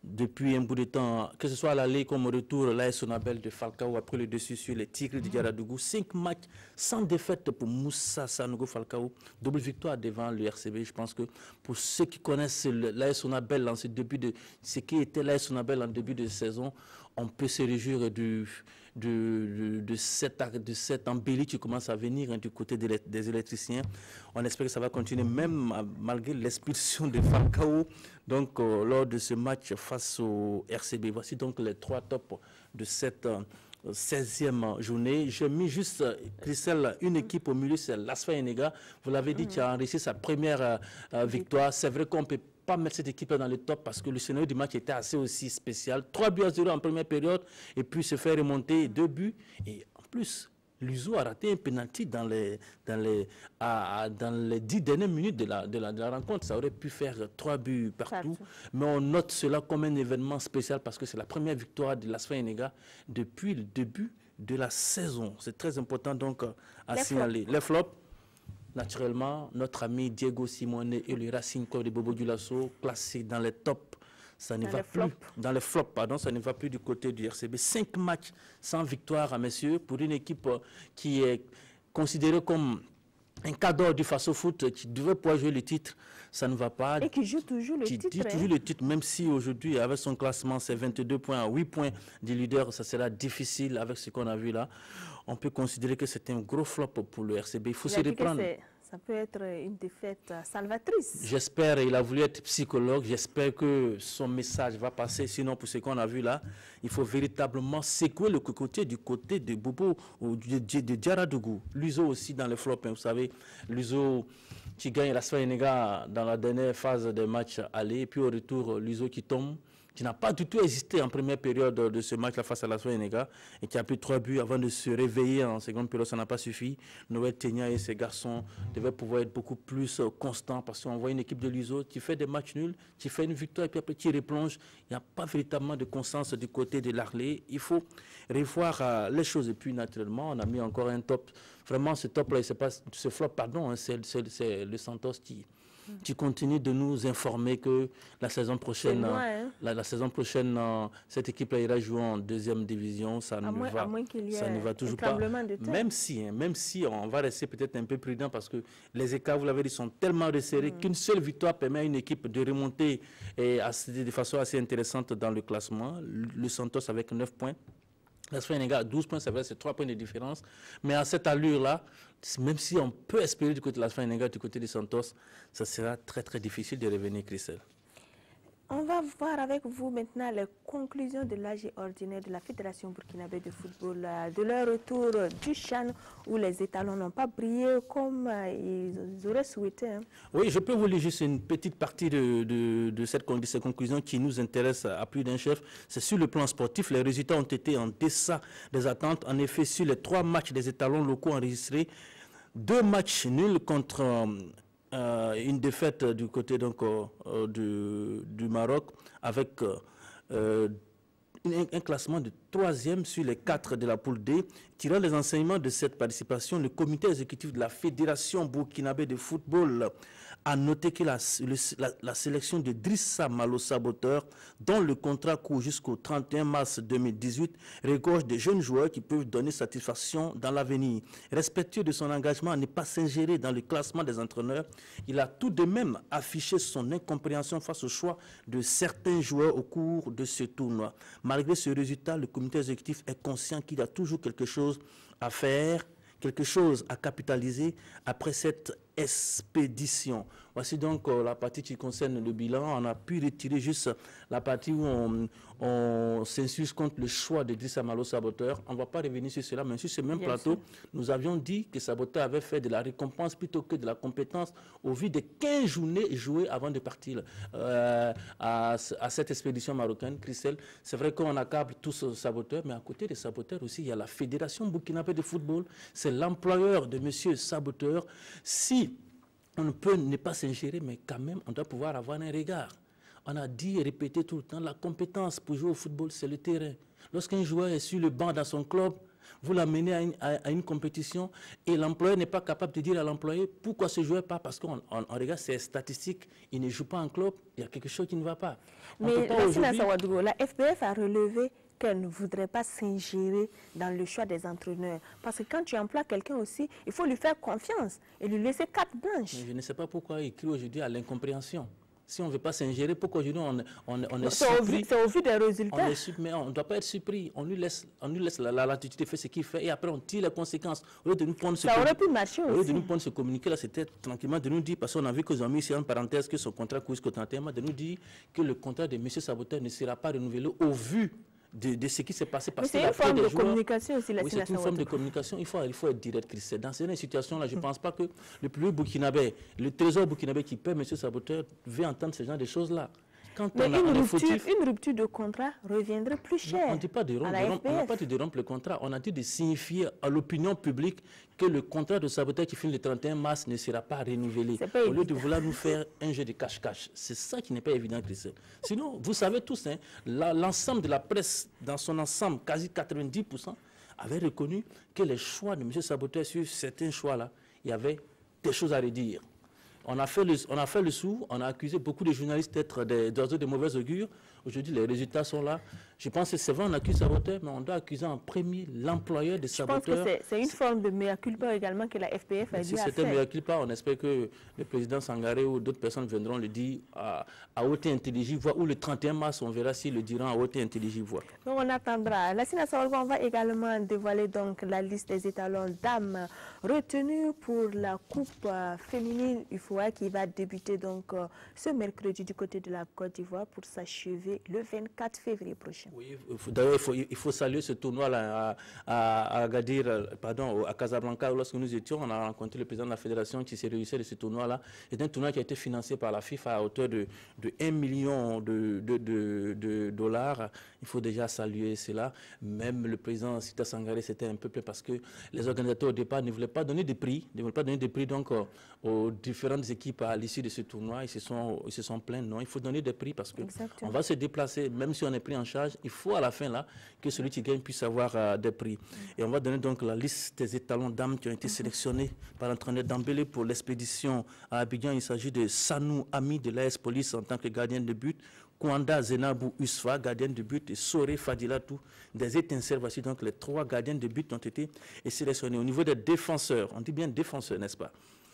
depuis un bout de temps, que ce soit à l'aller comme au retour, l'AS Sonabel de Falcao a pris le dessus sur les Tigres du Diaradougou. 5 matchs sans défaite pour Moussa Sanogo Falcao. Double victoire devant le RCB. Je pense que pour ceux qui connaissent l'AS Sonabel en ce qui était l'AS Sonabel en début de saison, on peut se réjouir cette embellie qui commence à venir du côté des électriciens. On espère que ça va continuer même malgré l'expulsion de Falcao donc, lors de ce match face au RCB. Voici donc les 3 tops de cette 16e journée. J'ai mis juste, Christelle, une équipe au milieu, c'est l'Asfa Enega. Vous l'avez dit, qui a enregistré sa première victoire. C'est vrai qu'on peut pas mettre cette équipe dans le top parce que le scénario du match était assez aussi spécial. 3-0 en première période et puis se faire remonter 2 buts. Et en plus, Luzo a raté un penalty dans les 10 dernières minutes de la rencontre. Ça aurait pu faire 3 buts partout. Mais on note cela comme un événement spécial parce que c'est la première victoire de l'Asfa Enega depuis le début de la saison. C'est très important donc à signaler. Les flops. Naturellement, notre ami Diego Simone et le Racing Club de Bobo Dioulasso, classé dans les tops, ça ne va plus, dans les flops, pardon, ça ne va plus du côté du RCB. 5 matchs sans victoire, messieurs, pour une équipe qui est considérée comme un cadeau du face-au-foot, qui devait pouvoir jouer le titre, ça ne va pas. Et qui joue toujours le titre. Qui joue toujours le titre, même si aujourd'hui, avec son classement, c'est 22 points à 8 points du leader, ça sera difficile avec ce qu'on a vu là. On peut considérer que c'est un gros flop pour le RCB. Il faut se reprendre. Ça peut être une défaite salvatrice. J'espère, il a voulu être psychologue, j'espère que son message va passer. Sinon, pour ce qu'on a vu là, il faut véritablement secouer le cocotier du côté de Bobo ou de Diaradougou. Luzo aussi dans les flops, hein, vous savez. Luzo qui gagne la Sfayenega dans la dernière phase des matchs aller. Et puis au retour, Luzo qui tombe, qui n'a pas du tout hésité en première période de ce match-là face à la Sfayenega et qui a pris 3 buts avant de se réveiller en seconde période. Ça n'a pas suffi. Noël Tenia et ses garçons devaient pouvoir être beaucoup plus constants parce qu'on voit une équipe de Luzo qui fait des matchs nuls, qui fait une victoire et puis après qui replonge. Il n'y a pas véritablement de constance du côté de l'Arlé. Il faut revoir les choses. Et puis naturellement, on a mis encore un top. Vraiment, ce top-là, ce flop, pardon, hein, c'est le Santos qui continue de nous informer que la saison prochaine, la saison prochaine, cette équipe-là ira jouer en 2e division. Ça ne va toujours pas. Même si on va rester peut-être un peu prudent parce que les écarts, vous l'avez dit, sont tellement resserrés qu'une seule victoire permet à une équipe de remonter de façon assez intéressante dans le classement. Le Santos avec 9 points. La Sfayenega a 12 points, c'est vrai, c'est 3 points de différence. Mais à cette allure-là, même si on peut espérer du côté de la Sfayenega, du côté de Santos, ça sera très très difficile de revenir, Christelle. On va voir avec vous maintenant les conclusions de l'AG ordinaire de la Fédération burkinabé de football, de leur retour du CHAN où les étalons n'ont pas brillé comme ils auraient souhaité. Hein. Oui, je peux vous lire juste une petite partie de ces conclusions qui nous intéressent à plus d'un chef. C'est sur le plan sportif, les résultats ont été en deçà des attentes. En effet, sur les 3 matchs des étalons locaux enregistrés, 2 matchs nuls contre une défaite du côté donc, du Maroc avec un classement de 3e sur les 4 de la poule D. Tirant les enseignements de cette participation, le comité exécutif de la Fédération burkinabé de football a noté que la sélection de Drissa Malo Saboteur, dont le contrat court jusqu'au 31 mars 2018, regorge de jeunes joueurs qui peuvent donner satisfaction dans l'avenir. Respectueux de son engagement à ne pas s'ingérer dans le classement des entraîneurs, il a tout de même affiché son incompréhension face au choix de certains joueurs au cours de ce tournoi. Malgré ce résultat, le comité exécutif est conscient qu'il y a toujours quelque chose à faire, quelque chose à capitaliser après cette expédition. Voici donc la partie qui concerne le bilan. On a pu retirer juste la partie où on s'insurge contre le choix de Drissa Malo Saboteur. On ne va pas revenir sur cela, mais sur ce même plateau, nous avions dit que Saboteur avait fait de la récompense plutôt que de la compétence au vu des 15 journées jouées avant de partir à cette expédition marocaine. Christelle, c'est vrai qu'on accable tous Saboteur, mais à côté des Saboteurs aussi, il y a la Fédération burkinabé de football. C'est l'employeur de M. Saboteur. Si on ne peut ne pas s'ingérer, mais quand même, on doit pouvoir avoir un regard. On a dit et répété tout le temps, la compétence pour jouer au football, c'est le terrain. Lorsqu'un joueur est sur le banc dans son club, vous l'amenez à une compétition et l'employeur n'est pas capable de dire à l'employé pourquoi ce joueur pas, parce qu'on regarde ses statistiques, il ne joue pas en club, il y a quelque chose qui ne va pas. Mais la FBF a relevé qu'elle ne voudrait pas s'ingérer dans le choix des entraîneurs. Parce que quand tu emploies quelqu'un aussi, il faut lui faire confiance et lui laisser carte blanche. Mais je ne sais pas pourquoi il crie aujourd'hui à l'incompréhension. Si on ne veut pas s'ingérer, pourquoi aujourd'hui on est surpris? C'est au vu des résultats. Mais on ne doit pas être surpris. On lui laisse la latitude de faire ce qu'il fait et après on tire les conséquences. Au lieu de nous prendre ça aurait pu marcher aussi. Au lieu de nous prendre ce communiqué là, c'était tranquillement de nous dire, parce qu'on a vu qu'ils ont mis ici en parenthèse que son contrat court jusqu'au 31 mars, de nous dire que le contrat de M. Saboteur ne sera pas renouvelé au vu de ce qui s'est passé. Mais c'est une forme de communication aussi, oui, c'est une forme de communication. Il faut être direct, Christelle. Dans cette situation-là, je ne pense pas que le plus burkinabé, le trésor burkinabé qui paie M. Saboteur, veut entendre ce genre de choses-là. Mais une rupture de contrat reviendrait plus cher. Non, on ne dit pas de rompre, on n'a pas dit de rompre le contrat. On a dit de signifier à l'opinion publique que le contrat de Saboteur qui finit le 31 mars ne sera pas renouvelé. Au lieu de vouloir nous faire un jeu de cache-cache. C'est ça qui n'est pas évident, Christelle. Sinon, vous savez tous, hein, l'ensemble de la presse, dans son ensemble, quasi 90%, avait reconnu que les choix de M. Saboteur sur certains choix-là, il y avait des choses à redire. On a fait le sou, on a accusé beaucoup de journalistes d'être d'oiseaux de mauvais augure. Aujourd'hui, les résultats sont là. Je pense que c'est vrai, on accuse Saboteur, mais on doit accuser en premier l'employeur de Saboteur. Je pense que c'est une forme de mea culpa également que la FPF a dû faire. Si c'était mea culpa, on espère que le président Sangaré ou d'autres personnes viendront le dire à haute et intelligible voix, ou le 31 mars, on verra s'ils le diront à haute et intelligible voix. Donc on attendra. La Sina Sawargo, on va également dévoiler donc la liste des étalons dames retenus pour la Coupe féminine UFOA qui va débuter donc ce mercredi du côté de la Côte d'Ivoire pour s'achever le 24 février prochain. Oui, d'ailleurs, il faut saluer ce tournoi-là à Agadir, pardon, à Casablanca. Lorsque nous étions, on a rencontré le président de la fédération qui s'est réussi de ce tournoi-là. C'est un tournoi qui a été financé par la FIFA à hauteur de 1 million de dollars. Il faut déjà saluer cela. Même le président Sita Sangaré s'était un peu plaint parce que les organisateurs au départ ne voulaient pas donner de prix, donc aux différentes équipes à l'issue de ce tournoi. Ils se sont plaints. Non, il faut donner des prix parce qu'on va se déplacer, même si on est pris en charge. Il faut à la fin là que celui qui gagne puisse avoir des prix. Et on va donner donc la liste des étalons dames qui ont été sélectionnés par l'entraîneur Dambélé pour l'expédition à Abidjan. Il s'agit de Sanou Ami de l'AS Police en tant que gardienne de but, Kwanda Zenabou Usfa, gardienne de but, et Soré Fadilatou, des étincelles. Voici donc les 3 gardiennes de but qui ont été sélectionnés. Au niveau des défenseurs, on dit bien défenseurs, n'est-ce pas?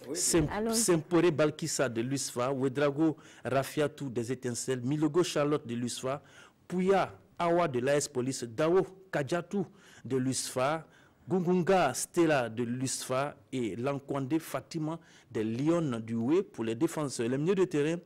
Oui, Sempore Balkissa de l'USFA, Ouedrago Rafiatou des étincelles, Milogo Charlotte de l'USFA, Pouya Awa de l'AS Police, Dao Kadjatou de l'USFA, Gungunga Stella de l'USFA et Lankwande Fatima des Lions du Oué pour les défenseurs. Le milieu de terrain,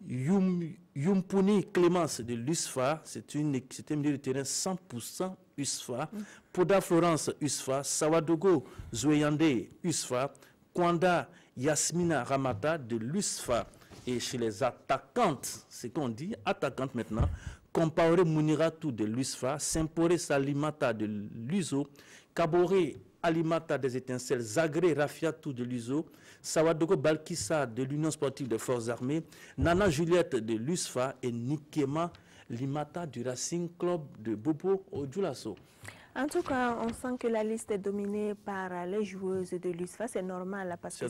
Yumpuni Clémence de l'USFA, c'est un milieu de terrain 100% USFA, Poda Florence USFA, Sawadogo Zoyande USFA, Kwanda Yasmina Ramata de l'USFA. Et chez les attaquantes, c'est qu'on dit, attaquantes maintenant, Compaoré Mouniratou de l'USFA, Sempore Salimata de l'USO, Kaboré Alimata des étincelles, Zagré Rafiatou de l'USO, Sawadogo Balkissa de l'Union sportive des forces armées, Nana Juliette de l'USFA et Nikema Limata du Racing Club de Bobo Odjoulasso. En tout cas, on sent que la liste est dominée par les joueuses de l'USFA. C'est normal parce que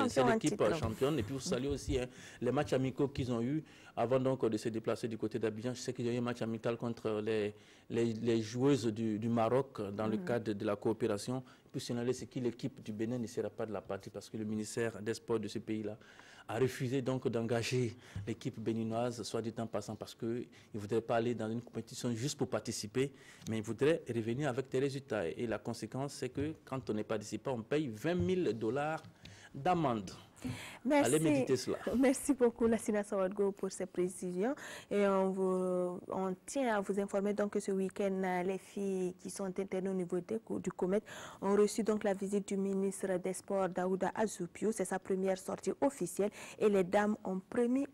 c'est l'équipe championne. Et puis vous saluez aussi les matchs amicaux qu'ils ont eu avant donc de se déplacer du côté d'Abidjan. Je sais qu'ils ont eu un match amical contre les joueuses du Maroc dans le cadre de la coopération. Puis signaler c'est que l'équipe du Bénin ne sera pas de la partie parce que le ministère des Sports de ce pays-là a refusé donc d'engager l'équipe béninoise, soit dit en passant, parce qu'il ne voudrait pas aller dans une compétition juste pour participer, mais il voudrait revenir avec des résultats. Et la conséquence, c'est que quand on n'est pas participant, on paye 20 000 $ d'amende. Merci. Allez méditer cela. Merci beaucoup, Lassina Sawadgo, pour ces précisions. Et on tient à vous informer donc que ce week-end, les filles qui sont internées au niveau du Comet ont reçu donc la visite du ministre des Sports, Daouda Azoupio. C'est sa première sortie officielle et les dames ont promis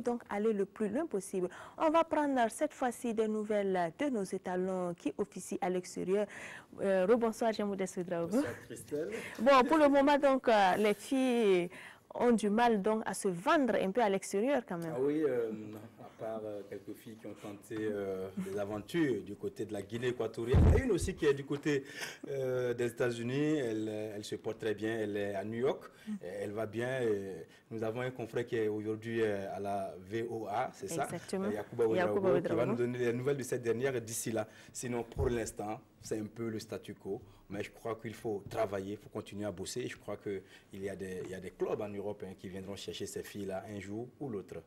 donc aller le plus loin possible. On va prendre cette fois-ci des nouvelles de nos étalons qui officient à l'extérieur. Rebonsoir, Jean-Moudessou Draogo. Bonsoir, Christelle. Bon, pour le moment, donc, les filles ont du mal donc à se vendre un peu à l'extérieur quand même. Ah oui, par quelques filles qui ont tenté des aventures du côté de la Guinée équatorienne. Il y a une aussi qui est du côté des États-Unis. Elle se porte très bien. Elle est à New York. Elle va bien. Nous avons un confrère qui est aujourd'hui à la VOA, c'est ça? Exactement. Yacouba Ouedraogo, qui va nous donner les nouvelles de cette dernière d'ici là. Sinon, pour l'instant, c'est un peu le statu quo. Mais je crois qu'il faut travailler, il faut continuer à bosser. Et je crois qu'il y a des clubs en Europe qui viendront chercher ces filles-là un jour ou l'autre.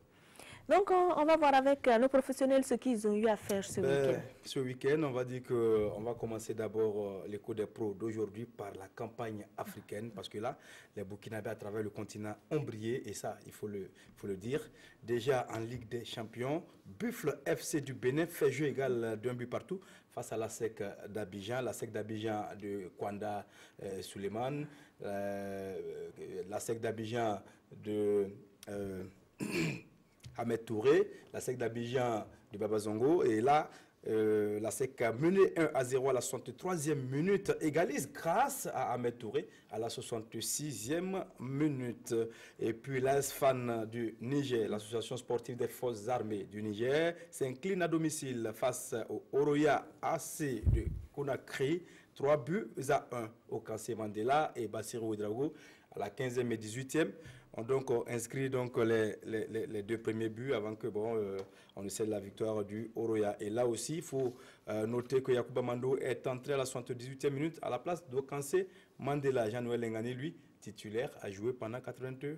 Donc, on va voir avec nos professionnels ce qu'ils ont eu à faire ce week-end. Ce week-end, on va dire qu'on va commencer d'abord l'écho des pros d'aujourd'hui par la campagne africaine, parce que là, les Burkinabés à travers le continent ont brillé, et ça, il faut le dire. Déjà en Ligue des Champions, Buffle FC du Bénin fait jeu égal d'un but partout face à la SEC d'Abidjan. La SEC d'Abidjan de Kwanda Suleiman, la SEC d'Abidjan de... Ahmed Touré, la SEC d'Abidjan de Baba Zongo. Et là, la SEC a mené 1-0 à la 63e minute, égalise grâce à Ahmed Touré à la 66e minute. Et puis l'ASFAN du Niger, l'association sportive des forces armées du Niger, s'incline à domicile face au Oroya AC de Conakry. 3-1 au Kassé Mandela et Bassirou Ouedraogo à la 15e et 18e. On donc inscrit donc les deux premiers buts avant que on essaie la victoire du Oroya. Et là aussi, il faut noter que Yacouba Mando est entré à la 78e minute à la place d'Okansé Mandela. Jean-Noël Ngani, lui, titulaire, a joué pendant 90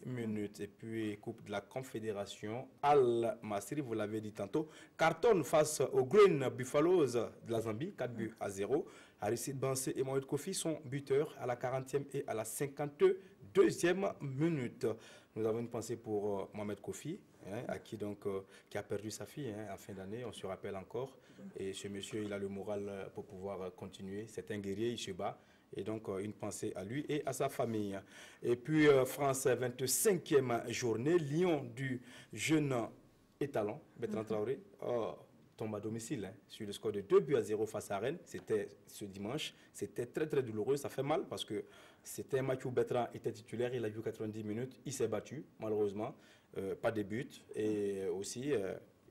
minutes. Et puis, Coupe de la Confédération, Al-Masri, vous l'avez dit tantôt, cartonne face aux Green Buffaloes de la Zambie, 4-0. Aristide Bansé et Mohamed Kofi sont buteurs à la 40e et à la 52e minute. Nous avons une pensée pour Mohamed Kofi, à qui qui a perdu sa fille en fin d'année, on se rappelle encore. Et ce monsieur, il a le moral pour pouvoir continuer. C'est un guerrier, il se bat. Et donc, une pensée à lui et à sa famille. Et puis, France, 25e journée, Lyon du jeune étalon, Bertrand Traoré, tombe à domicile sur le score de 2-0 face à Rennes. C'était ce dimanche. C'était très, très douloureux. Ça fait mal parce que c'était un match où Bertrand était titulaire. Il a joué 90 minutes. Il s'est battu, malheureusement. Pas de but. Et aussi,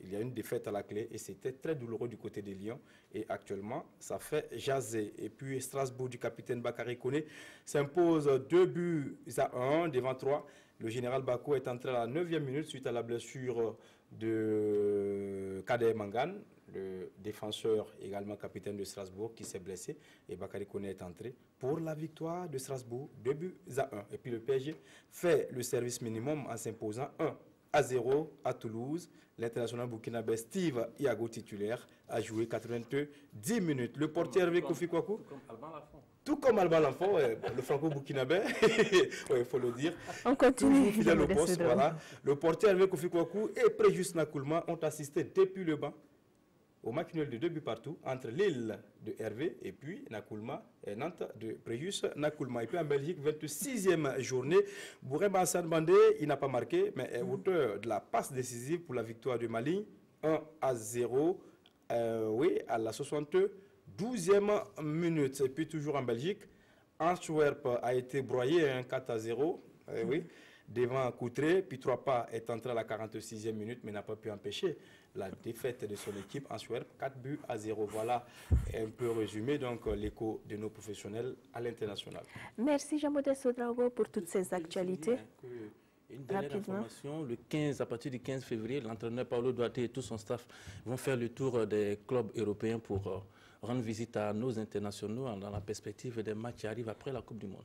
il y a une défaite à la clé. Et c'était très douloureux du côté des Lions. Et actuellement, ça fait jaser. Et puis, Strasbourg du capitaine Bakary Koné s'impose 2-1 devant 3. Le général Bako est entré à la 9e minute suite à la blessure de Kader Mangane, le défenseur également capitaine de Strasbourg qui s'est blessé. Et Bakary Koné est entré pour la victoire de Strasbourg, 2-1. Et puis le PSG fait le service minimum en s'imposant 1-0 à Toulouse. L'international burkinabé Steve Iago titulaire a joué 90 minutes. Le portier Hervé Kofi Kouakou, tout comme Alban Lafont, le franco-burkinabé, il faut le dire. On continue. Fidèle au poste, voilà. Le portier Hervé Kofi Kouakou et Préjus Nakoulma ont assisté depuis le banc au match nul de 2 buts partout entre Lille de Hervé et puis Nakoulma et Nantes de Préjus Nakoulma. Et puis en Belgique, 26e journée, Bourema Hassan Bandé, il n'a pas marqué, mais est auteur de la passe décisive pour la victoire du Mali, 1-0, à la 72e minute. Et puis toujours en Belgique, Antwerp a été broyé 4-0, devant Coutré, puis Trois-Pas est entré à la 46e minute, mais n'a pas pu empêcher la défaite de son équipe. Antwerp, 4-0. Voilà un peu résumé donc l'écho de nos professionnels à l'international. Merci Jean-Modeste Ouedraogo pour toutes ces actualités. Une dernière information, à partir du 15 février, l'entraîneur Paulo Duarte et tout son staff vont faire le tour des clubs européens pour rendre visite à nos internationaux dans la perspective des matchs qui arrivent après la Coupe du Monde.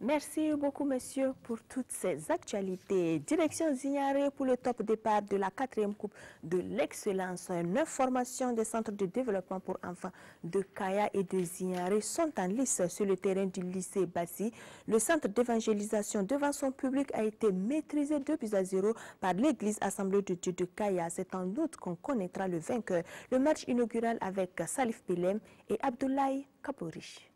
Merci beaucoup, messieurs, pour toutes ces actualités. Direction Zignaré pour le top départ de la 4e Coupe de l'Excellence. 9 formations des centres de développement pour enfants de Kaya et de Zignaré sont en lice sur le terrain du lycée Bassi. Le centre d'évangélisation devant son public a été maîtrisé 2-0 par l'église Assemblée de Dieu de Kaya. C'est en août qu'on connaîtra le vainqueur. Le match inaugural avec Salif Belem et Abdoulaye Kabouri.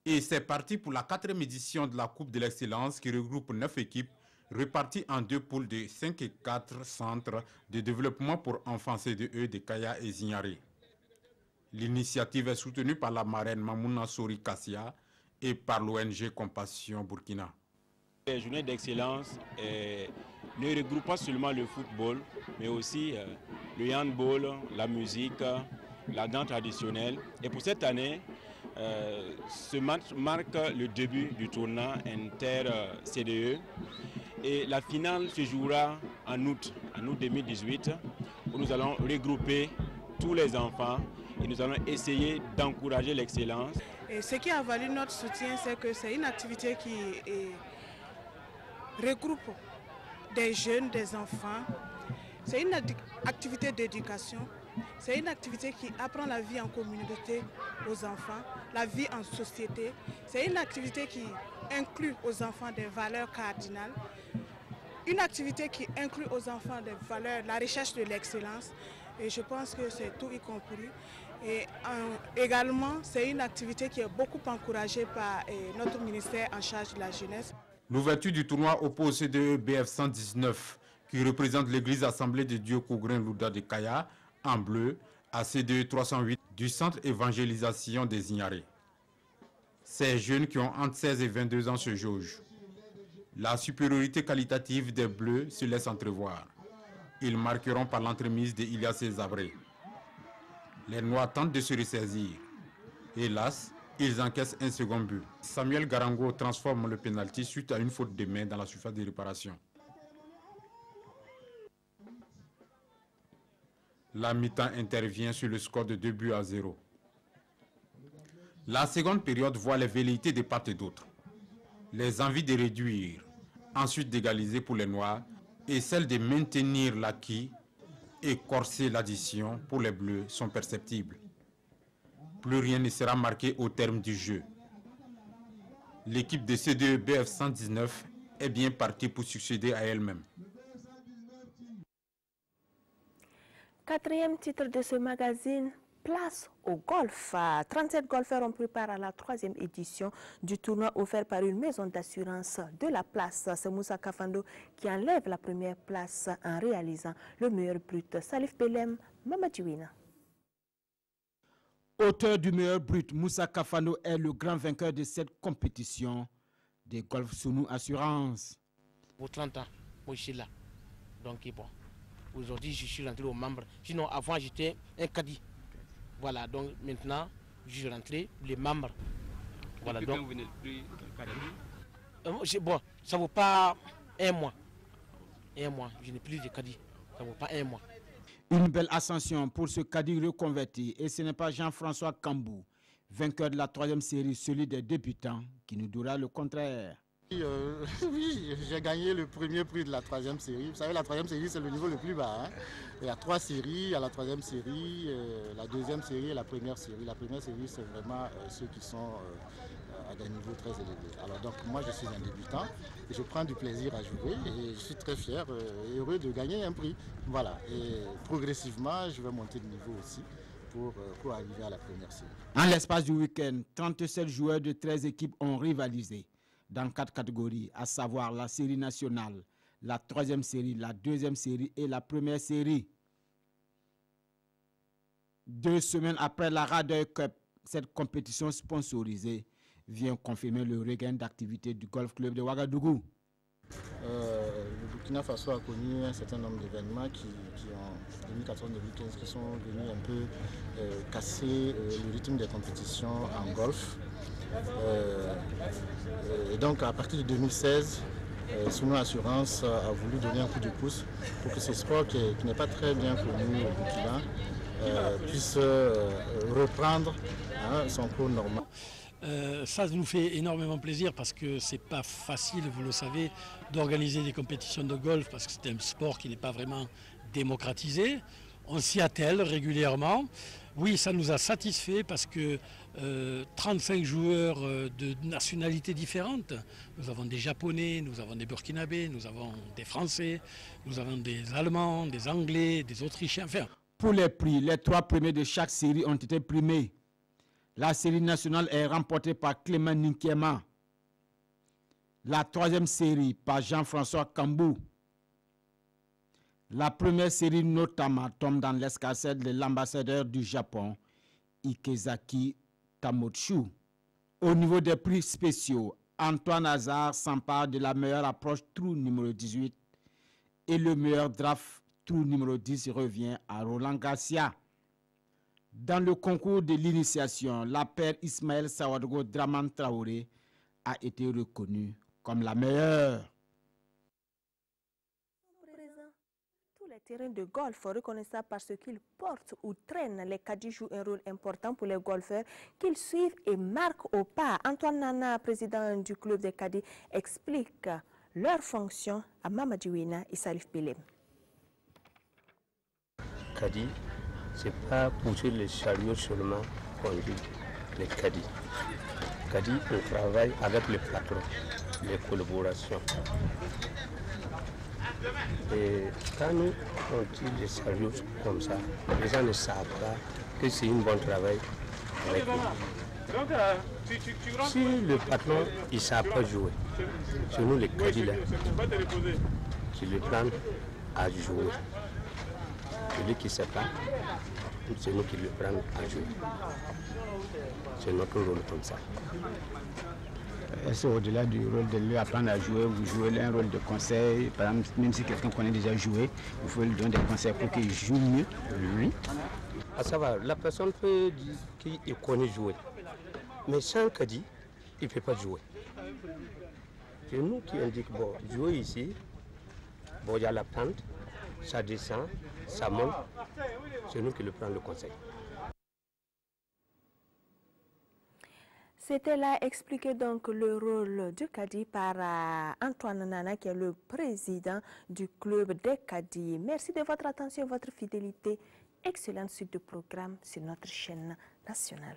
Et c'est parti pour la 4e édition de la Coupe de l'Excellence qui regroupe 9 équipes réparties en 2 poules de 5 et 4 centres de développement pour enfants CDE de Kaya et Zignaré. L'initiative est soutenue par la marraine Mamouna Sori Kassia et par l'ONG Compassion Burkina. Les journées d'excellence ne regroupent pas seulement le football, mais aussi le handball, la musique, la danse traditionnelle. Et pour cette année, ce match marque le début du tournoi inter-CDE. Et la finale se jouera en août 2018, où nous allons regrouper tous les enfants et nous allons essayer d'encourager l'excellence. Et ce qui a valu notre soutien, c'est que c'est une activité qui regroupe des jeunes, des enfants. C'est une activité d'éducation. C'est une activité qui apprend la vie en communauté aux enfants, la vie en société. C'est une activité qui inclut aux enfants des valeurs cardinales. Une activité qui inclut aux enfants des valeurs, la recherche de l'excellence. Et je pense que c'est tout y compris. Et également, c'est une activité qui est beaucoup encouragée par notre ministère en charge de la jeunesse. L'ouverture du tournoi oppose CDE BF 119, qui représente l'église Assemblée de Dieu Kougrin Louda de Kaya, en bleu, à CDE 308 du centre évangélisation des Ignorés. Ces jeunes qui ont entre 16 et 22 ans se jaugent. La supériorité qualitative des bleus se laisse entrevoir. Ils marqueront par l'entremise de Ilias Zabré. Les Noirs tentent de se ressaisir. Hélas, ils encaissent un second but. Samuel Garango transforme le pénalty suite à une faute de main dans la surface de réparation. La mi-temps intervient sur le score de 2-0. La seconde période voit les velléités de part et d'autre. Les envies de réduire, ensuite d'égaliser pour les Noirs, et celles de maintenir l'acquis et corser l'addition pour les Bleus sont perceptibles. Plus rien ne sera marqué au terme du jeu. L'équipe de CDE BF 119 est bien partie pour succéder à elle-même. Quatrième titre de ce magazine, place au golf. 37 golfeurs ont préparé la 3e édition du tournoi offert par une maison d'assurance de la place. C'est Moussa Kafando qui enlève la première place en réalisant le meilleur brut. Salif Belem, Mamadjouina. Auteur du meilleur brut, Moussa Kafando est le grand vainqueur de cette compétition des Golf Sounou Assurance. Pour 30 ans, moi je suis là. Donc bon, aujourd'hui je suis rentré au membre. Sinon avant j'étais un caddie. Voilà, donc maintenant je suis rentré les membres. Voilà, donc vous venez plus bon, ça ne vaut pas un mois. Un mois, je n'ai plus de caddie. Ça ne vaut pas un mois. Une belle ascension pour ce caddie reconverti. Et ce n'est pas Jean-François Kambou, vainqueur de la 3e série, celui des débutants, qui nous dira le contraire. Oui, j'ai gagné le premier prix de la 3e série. Vous savez, la 3e série, c'est le niveau le plus bas. Hein. Il y a 3 séries, il y a la 3e série, la 2e série et la première série. La première série, c'est vraiment ceux qui sont à des niveaux très élevés. Alors donc, moi, je suis un débutant et je prends du plaisir à jouer et je suis très fier et heureux de gagner un prix. Voilà, et progressivement, je vais monter de niveau aussi pour arriver à la première série. En l'espace du week-end, 37 joueurs de 13 équipes ont rivalisé dans 4 catégories, à savoir la série nationale, la 3e série, la 2e série et la première série. 2 semaines après la Radar Cup, cette compétition sponsorisée vient confirmer le regain d'activité du Golf Club de Ouagadougou. Le Burkina Faso a connu un certain nombre d'événements qui en 2014-2015 qui sont venus un peu casser le rythme des compétitions en golf. Et donc à partir de 2016, Sounou Assurance a voulu donner un coup de pouce pour que ce sport qui n'est pas très bien connu au Burkina puisse reprendre son cours normal. Ça nous fait énormément plaisir parce que c'est pas facile, vous le savez, d'organiser des compétitions de golf parce que c'est un sport qui n'est pas vraiment démocratisé. On s'y attelle régulièrement. Oui, ça nous a satisfait parce que 35 joueurs de nationalités différentes. Nous avons des Japonais, nous avons des Burkinabés, nous avons des Français, nous avons des Allemands, des Anglais, des Autrichiens. Enfin. Pour les prix, les 3 premiers de chaque série ont été primés. La série nationale est remportée par Clément Ninkiema. La 3e série par Jean-François Kambou. La première série notamment tombe dans l'escarcelle de l'ambassadeur du Japon, Ikezaki Tamotsu. Au niveau des prix spéciaux, Antoine Hazard s'empare de la meilleure approche trou numéro 18 et le meilleur draft trou numéro 10 revient à Roland Garcia. Dans le concours de l'initiation, la paire Ismaël Sawadgo Draman Traoré a été reconnue comme la meilleure. Tous les terrains de golf reconnaissables parce qu'ils portent ou traînent, les caddies jouent un rôle important pour les golfeurs qu'ils suivent et marquent au pas. Antoine Nana, président du club des caddies, explique leur fonction à Mamadiwina et Salif Bilem. Caddy, ce n'est pas pousser les chariots seulement qu'on dit les caddies. Caddy, on travaille avec les patrons, les collaborations. Et quand nous on tire les chariots comme ça, les gens ne savent pas que c'est un bon travail avec eux. Si le patron ne sait pas jouer, c'est nous les caddies là qui le prennent à jouer. Celui qui ne sait pas, c'est nous qui le prenons à jouer. C'est notre rôle comme ça. Est-ce au-delà du rôle de lui apprendre à jouer, vous jouez un rôle de conseil? Par exemple, même si quelqu'un connaît déjà jouer, vous pouvez lui donner des conseils pour qu'il joue mieux, lui? À savoir, la personne peut dire qu'il connaît jouer, mais sans caddie, il ne peut pas jouer. C'est nous qui indiquons, bon, jouer ici, bon, il y a la pente, ça descend, ça monte, c'est nous qui le prenons le conseil. C'était là expliqué donc le rôle du caddie par Antoine Nana, qui est le président du club des caddies. Merci de votre attention et votre fidélité. Excellente suite de programme sur notre chaîne nationale.